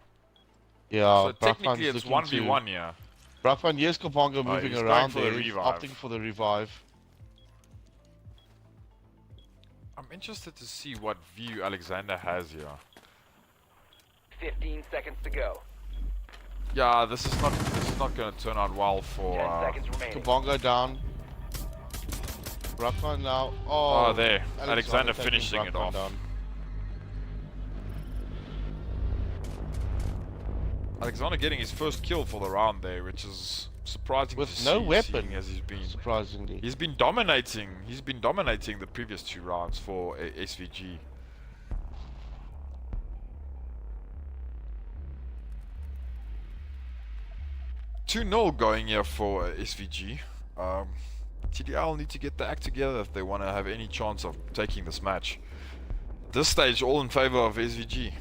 Yeah, So technically it's 1v1 here. Brakman, yes, Kabonga moving he's going around for the there. He's revive. opting for the revive. I'm interested to see what view Alexander has here. 15 seconds to go. Yeah, this is not going to turn out well 10 for. seconds remaining. Kabonga down. Brakman now. Oh, there. Alexander taking finishing it Brakman off. down. Alexander getting his first kill for the round there, which is surprising With to no see, weapon, seeing as surprisingly. he's been dominating. He's been dominating the previous 2 rounds for SVG. $2-0 going here for SVG. TDL need to get the act together if they want to have any chance of taking this match. At this stage, all in favor of SVG.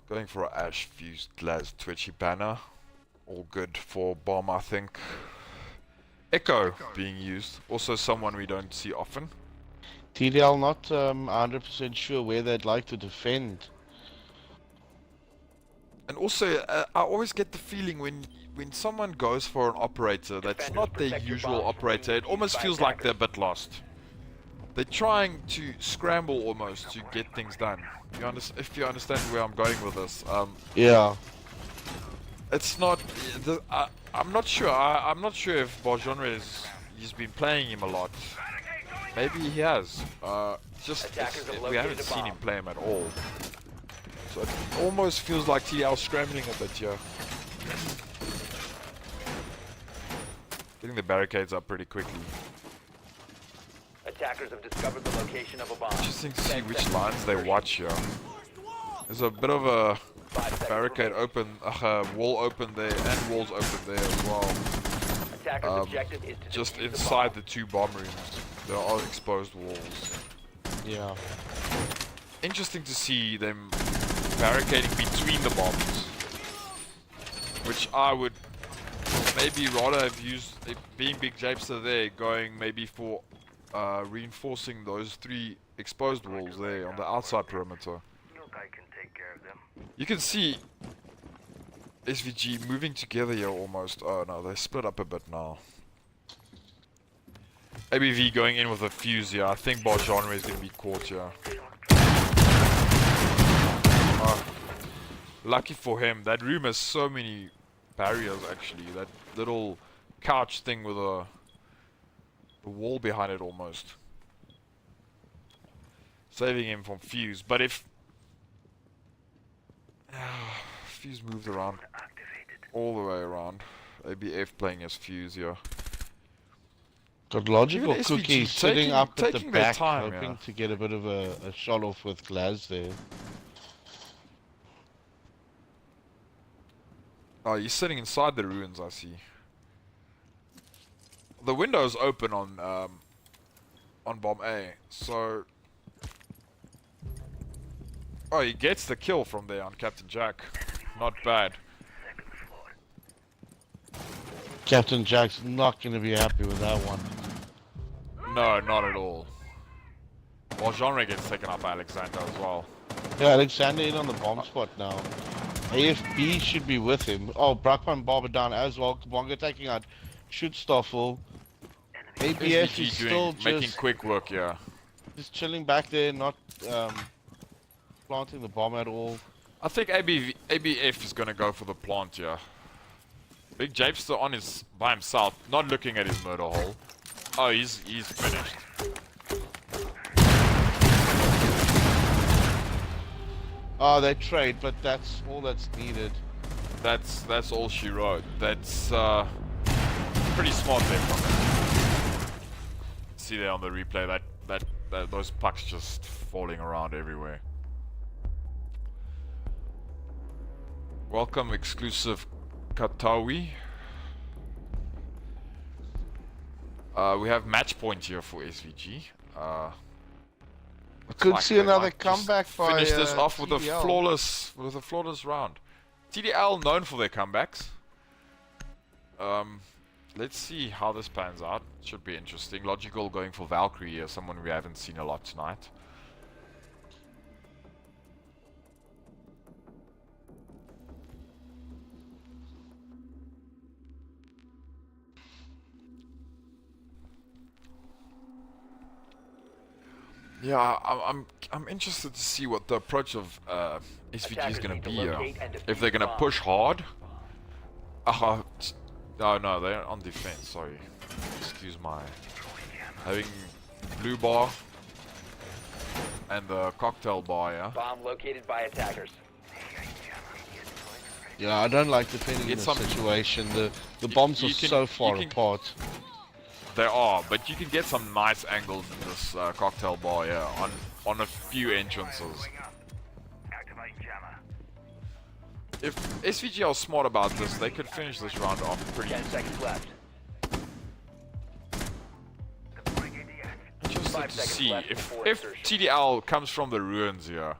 Going for an Ash Fused Glass Twitchy banner. All good for bomb, I think. Echo being used. Also someone we don't see often. TDL not 100% sure where they'd like to defend. And also, I always get the feeling when someone goes for an operator that's Defenders, not their protect your usual bombs from operator, being it almost used by feels like they're a attackers. bit lost. They're trying to scramble almost to get things done. If you understand where I'm going with this, Yeah. it's not. I'm not sure. I'm not sure if Bargenre he's been playing him a lot. Maybe he has. Attackers have We haven't located a seen him bomb. play him at all. So it almost feels like TDL scrambling a bit here. Getting the barricades up pretty quickly. Attackers have discovered the location of a bomb. Interesting to see 10 which seconds. lines they watch here. There's a bit of a 5 seconds barricade remaining. open, wall open there, and walls open there as well. Attackers' objective is to Just defuse inside the the 2 bomb rooms, there are exposed walls. Yeah. Interesting to see them barricading between the bombs, which I would maybe rather have used, being Big Japester there, going maybe for reinforcing those 3 exposed walls there on the outside perimeter. Look, I can take care of them. You can see SVG moving together here almost. Oh no, they split up a bit now. ABV going in with a fuse here. I think Bargenre is going to be caught here. Lucky for him, that room has so many barriers actually. That little couch thing with a wall behind it almost. Saving him from fuse, but if fuse moves around all the way around. ABF playing as fuse here. Got Logical Even SVG Cookie sitting up at the taking their back, time, hoping yeah. to get a bit of a shot off with Glaz there. Oh, he's sitting inside the ruins, I see. The window's open on bomb A, so oh, he gets the kill from there on Captain Jack. Not bad. Captain Jack's not going to be happy with that one. No, not at all. Well, Genre gets taken up by Alexander as well. Yeah, Alexander in on the bomb spot now. AFB should be with him. Oh, Brakman Barber down as well. Kabonga taking out Shootstoffel. ABF SVG is still making just quick work here. chilling back there, not planting the bomb at all. I think ABF is gonna go for the plant here. Big Japester on by himself, not looking at his murder hole. Oh, he's finished. Oh, they trade, but that's all that's needed. That's all she wrote. That's pretty smart there from him. See there on the replay that those pucks just falling around everywhere. Welcome exclusive Katawi. We have match point here for SVG. I could see they another might just comeback by finish this off with a TDL. flawless round. TDL known for their comebacks. Let's see how this pans out. Should be interesting. Logical going for Valkyrie here, someone we haven't seen a lot tonight. Yeah, I'm interested to see what the approach of SVG is going to be here. If they're going to push hard. No, they're on defense. Sorry, excuse my having blue bar and the cocktail bar. Yeah. Bomb located by attackers. Yeah, I don't like defending in Get this some- situation. The bombs are you can- so you far can- apart. They are, but you can get some nice angles in this cocktail bar. Yeah, on a few entrances. Going up. Activating jammer. If SVG are smart about this, they could finish this round off pretty 10 seconds left. Deploying ADS. interested 5 to seconds see left if before insertion. TDL comes from the ruins here.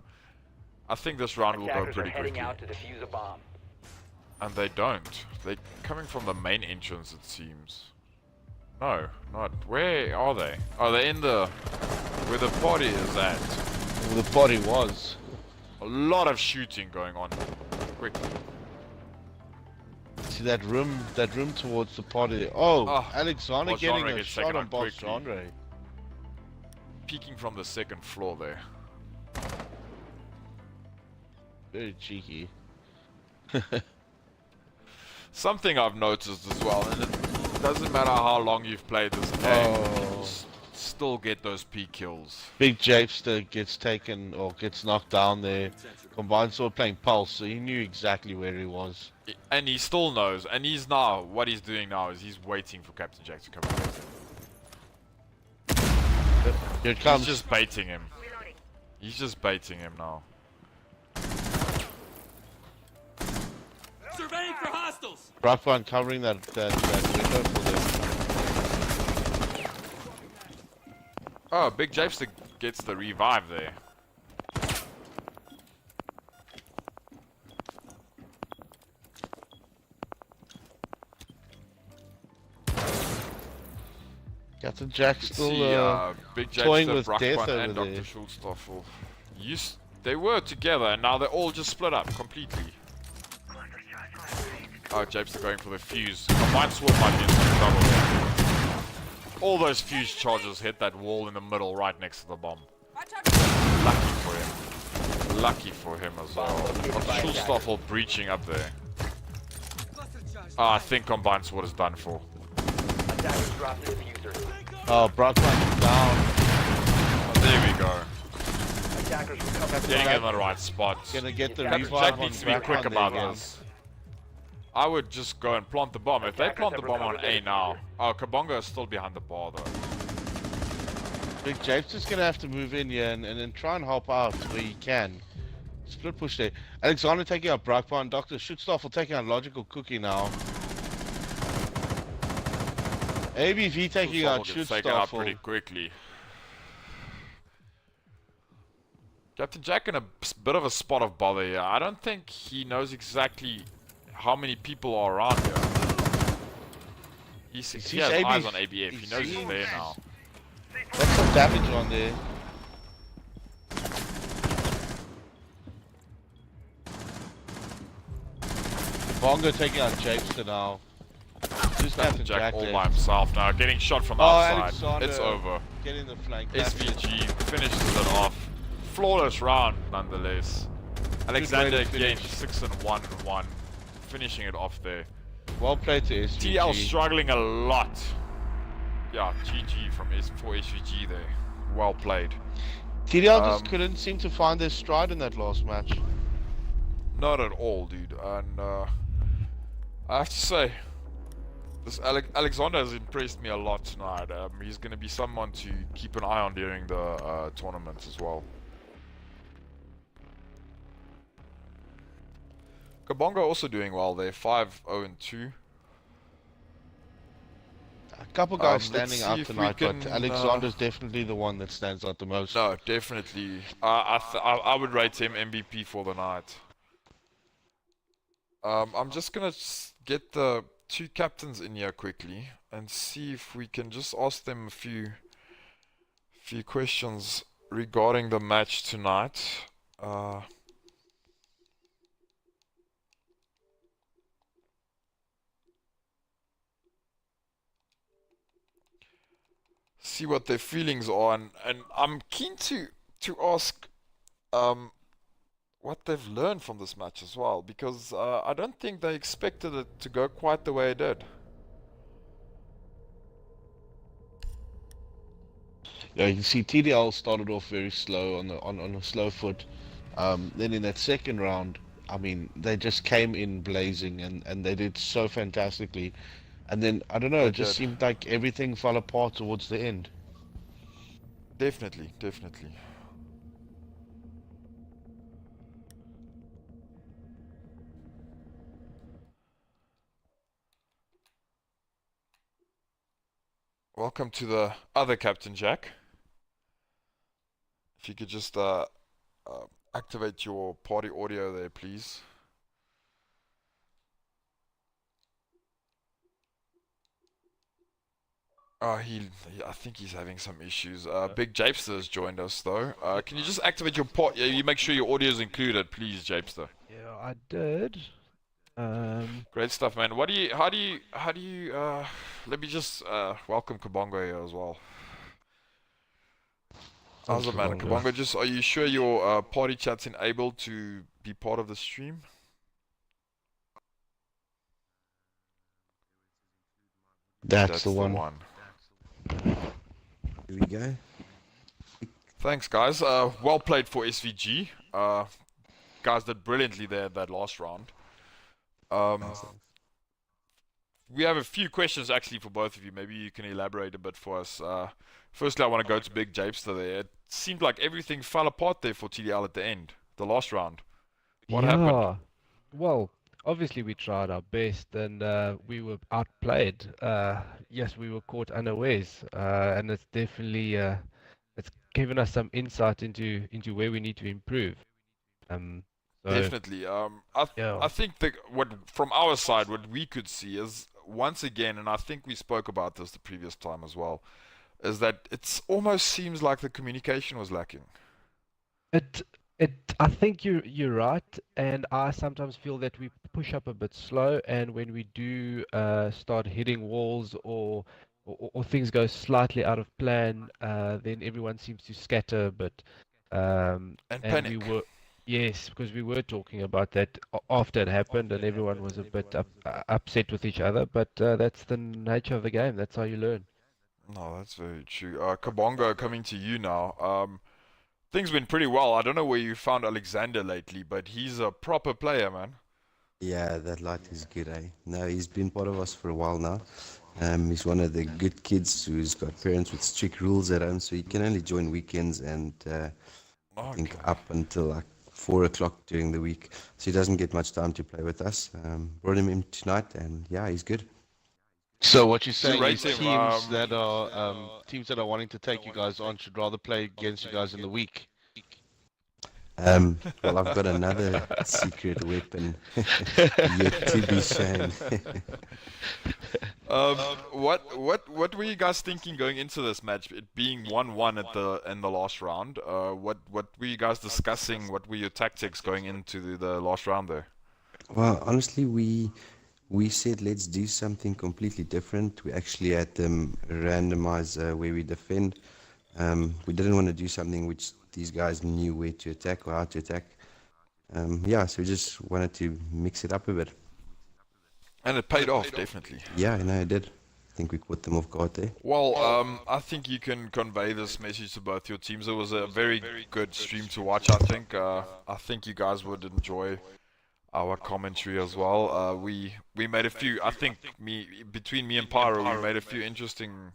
I think this round will go Attackers are pretty heading quickly. out to defuse a bomb. And they don't. They're coming from the main entrance, it seems. No, not. Where are they? Oh, they're in the... where the party is at. Well, the body was. A lot of shooting going on. Quick. See that room towards the party. Oh, Oh, Alexander Boss getting Genre a gets shot taken on out Boss quickly. Genre. Peeking from the second floor there. Very cheeky. Something I've noticed as well, and it doesn't matter how long you've played this game, Oh. you still get those P kills. Big Japester gets taken or gets knocked down there. Combined Sword playing Pulse, so he knew exactly where he was. And he still knows, and he's now, what he's doing now is he's waiting for Captain Jack to come out. Here it He's comes. just baiting him. Reloading. He's just baiting him now. Surveying for hostiles. Rockband covering that window for them. Oh, Big Japester gets the revive there. Captain Jack You can still see Big toying Japester, with death Brockman, and over Dr. there. Schultzstoffel. They were together, and now they're all just split up completely. Oh, Japester going for the fuse. Combined Sword might be in some trouble here. All those fuse charges hit that wall in the middle right next to the bomb. Lucky for him. Lucky for him as well. Dr. Schultzstoffel breaching up there. I think Combined Sword is done for. Attackers drop the diffuser. Oh, Brockman down. Oh, there we go. Attackers recover. Getting in the right spot. Gonna get the Captain revive Jack on needs to be Brockman quick there about again. this. I would just go and plant the bomb. If they plant the bomb on A now. Oh, Kabonga is still behind the bar though. Big Japester's gonna have to move in here and then try and help out where he can. Split push there. Alexander taking out Brockman. Dr. Schutstoffel taking out Logical Cookie now. ABV taking out Schultzstoffel gets taken out pretty Schutstoffel. quickly. Captain Jack in a bit of a spot of bother here. I don't think he knows exactly how many people are around here. He has eyes on ABF. He knows he's there now. That's some damage on there. Bongo taking out Japester now. Just Captain Jack Jack all there. by himself now, getting shot from Oh, outside. Alexander. It's over. Getting the flank. SVG finishes it off. Flawless round, nonetheless. Alexander way to again, finish. 6-1-1, finishing it off there. Well played to SVG. TL struggling a lot. Yeah, GG for SVG there. Well played. TDL just couldn't seem to find their stride in that last match. Not at all, dude. And I have to say, this Alexander has impressed me a lot tonight. He's going to be someone to keep an eye on during the tournament as well. Kabonga also doing well there, 5-0-2. A couple guys Let's standing see out if we tonight, but can. Alexander's definitely the one that stands out the most. No, definitely. I would rate him MVP for the night. I'm just gonna get the two captains in here quickly and see if we can just ask them a few questions regarding the match tonight. See what their feelings are, and I'm keen to ask what they've learned from this match as well, because I don't think they expected it to go quite the way it did. Yeah, you can see TDL started off very slow on a slow foot. Then in that second round, I mean, they just came in blazing and they did so fantastically. And then I don't know, They it just did. seemed like everything fell apart towards the end. Definitely, definitely. Welcome to the other Captain Jack. If you could just activate your party audio there, please. I think he's having some issues. Big Japester has joined us though. Can you just activate your port? Yeah, you make sure your audio is included, please, Japester. Yeah, I did. Great stuff, man. How do you, let me just, welcome Kabongo here as well. How's it, man? Kabongo, just, are you sure your party chat's enabled to be part of the stream? That's the one. Here we go. Thanks, guys. Well played for SVG. Guys did brilliantly there that last round. Thanks. We have a few questions actually for both of you. Maybe you can elaborate a bit for us. Firstly, I want to go to Big Japester there. It seemed like everything fell apart there for TDL at the end, the last round. What happened? Well, obviously we tried our best and we were outplayed. Yes, we were caught unawares, and it's definitely it's given us some insight into where we need to improve. So Definitely. yeah, I think that what from our side, what we could see is once again, and I think we spoke about this the previous time as well, is that it almost seems like the communication was lacking. it I think you're right, and I sometimes feel that we push up a bit slow, and when we do start hitting walls or things go slightly out of plan, then everyone seems to scatter a bit. And And we panic. were, yes, because we were talking about that after it happened, and everyone was a bit upset with each other. But that's the nature of the game. That's how you learn. No, that's very true. Kabongo, coming to you now. Things been pretty well. I don't know where you found Alexander lately, but he's a proper player, man. Yeah, that light is good, eh? No, he's been part of us for a while now. He's one of the good kids who's got parents with strict rules at home, so he can only join weekends and I think Okay. up until like 4 o'clock during the week. So he doesn't get much time to play with us. Brought him in tonight, and yeah, he's good. So what you're You saying rate is him, teams that are wanting to take you guys on should rather play against you guys in the week. Well, I've got another secret weapon yet to be shown. What were you guys thinking going into this match? It being 1-1 in the last round. What were you guys discussing? What were your tactics going into the last round there? Well, honestly, we said let's do something completely different. We actually had them randomize where we defend. We didn't want to do something which these guys knew where to attack or how to attack. Yeah, so we just wanted to mix it up a bit. And it paid off, definitely. Yeah, I know it did. I think we caught them off guard there. Well, I think you can convey this message to both your teams. It was a very good stream to watch, I think. I think you guys would enjoy our commentary as well. We made a few, I think between me and Pyro, we made a few interesting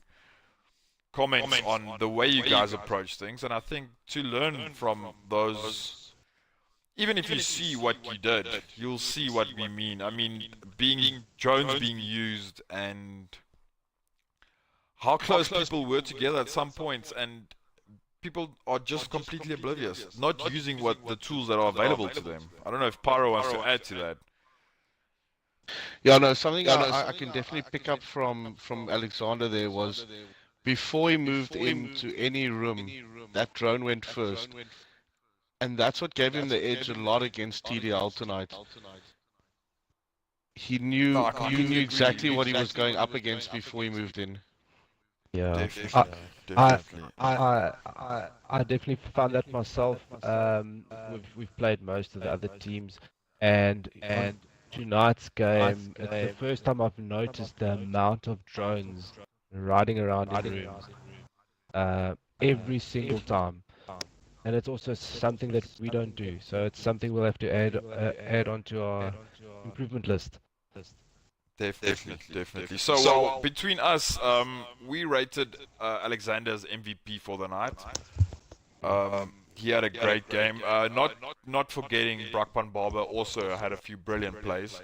comments on the way you guys approach things, and I think to learn from those, even if you see what you did, you'll see what we mean. I mean, drones being used and how close people were together at some points, and people are just completely oblivious, not using what the tools that are available to them. I don't know if Pyro wants to add to that. Yeah, no, something I can definitely pick up from Alexander there was before he moved into any room, that drone went first. And that's what gave him the edge a lot against TDL tonight. He knew No, I he completely knew agree. exactly what he was going up against before he moved in. Yeah. Definitely, I, definitely. I definitely found that myself. We've played most of the other teams, and on tonight's game, it's the first time I've noticed the amount of drones riding around in rooms. Every single time, and it's also something that we don't do. So it's something we'll have to add onto our improvement list. Definitely. So, well, between us, we rated Alexander as MVP for the night. He had a great game. Not forgetting Brakpan Barber also had a few brilliant plays.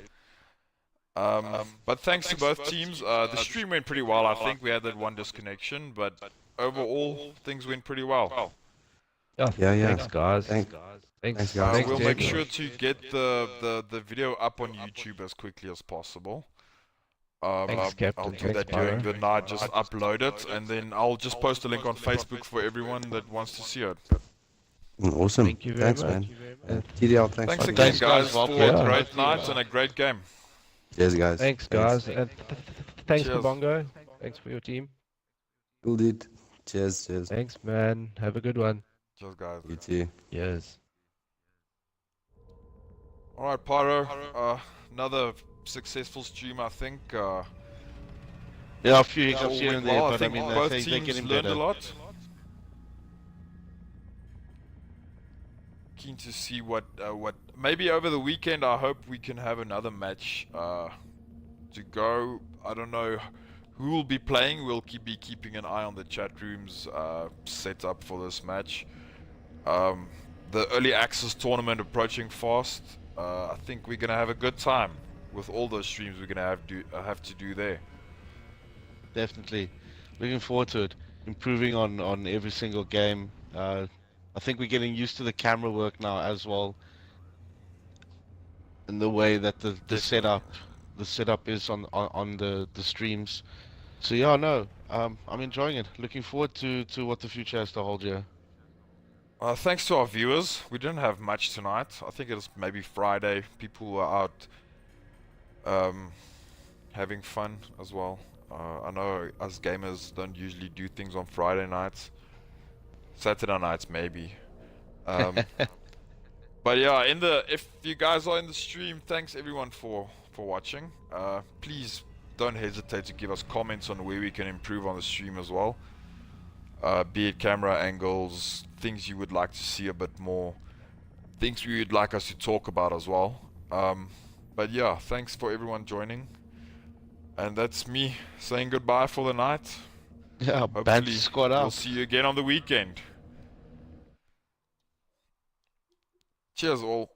But thanks to both teams, the stream went pretty well. I think we had that one disconnection, but overall things went pretty well. Yeah, Yeah. thanks guys. Thanks, Thanks guys. We'll to make everyone. sure to get the video up on YouTube as quickly as possible. Thanks, Captain. I'll do Thanks, that during Pyro. the night, just upload it, and then I'll just post a link on Facebook for everyone that wants to see it. Awesome. Thank you very Thanks, much. man. TDL, thanks. Thanks for again, Thanks, guys. guys, Well for played. a Yeah. great night and a great game. Cheers, guys. Thanks, guys. And thanks, Cheers. Kabongo. Thanks for your team. Cool, dude. Cheers. Thanks, man. Have a good one. Cheers, guys. You too. Yes. All right, Pyro. Another successful stream, I think. Yeah, a few hiccups All here went and there, well. I but I think mean, both they're teams getting learned better. a lot. Keen to see what maybe over the weekend. I hope we can have another match to go. I don't know who will be playing. We'll be keeping an eye on the chat rooms set up for this match. The early access tournament approaching fast. I think we're gonna have a good time with all those streams we're gonna have to do there. Definitely. Looking forward to it. Improving on every single game. I think we're getting used to the camera work now as well. And the way that the setup is on the streams. So yeah, no, I'm enjoying it. Looking forward to what the future has to hold here. Thanks to our viewers. We didn't have much tonight. I think it was maybe Friday. People were out having fun as well. I know us gamers don't usually do things on Friday nights. Saturday nights maybe. But yeah, if you guys are in the stream, thanks everyone for watching. Please don't hesitate to give us comments on where we can improve on the stream as well. Be it camera angles, things you would like to see a bit more, things you would like us to talk about as well. But yeah, thanks for everyone joining. And that's me saying goodbye for the night. Yeah, Hopefully band squad we'll out. see you again on the weekend. Cheers all.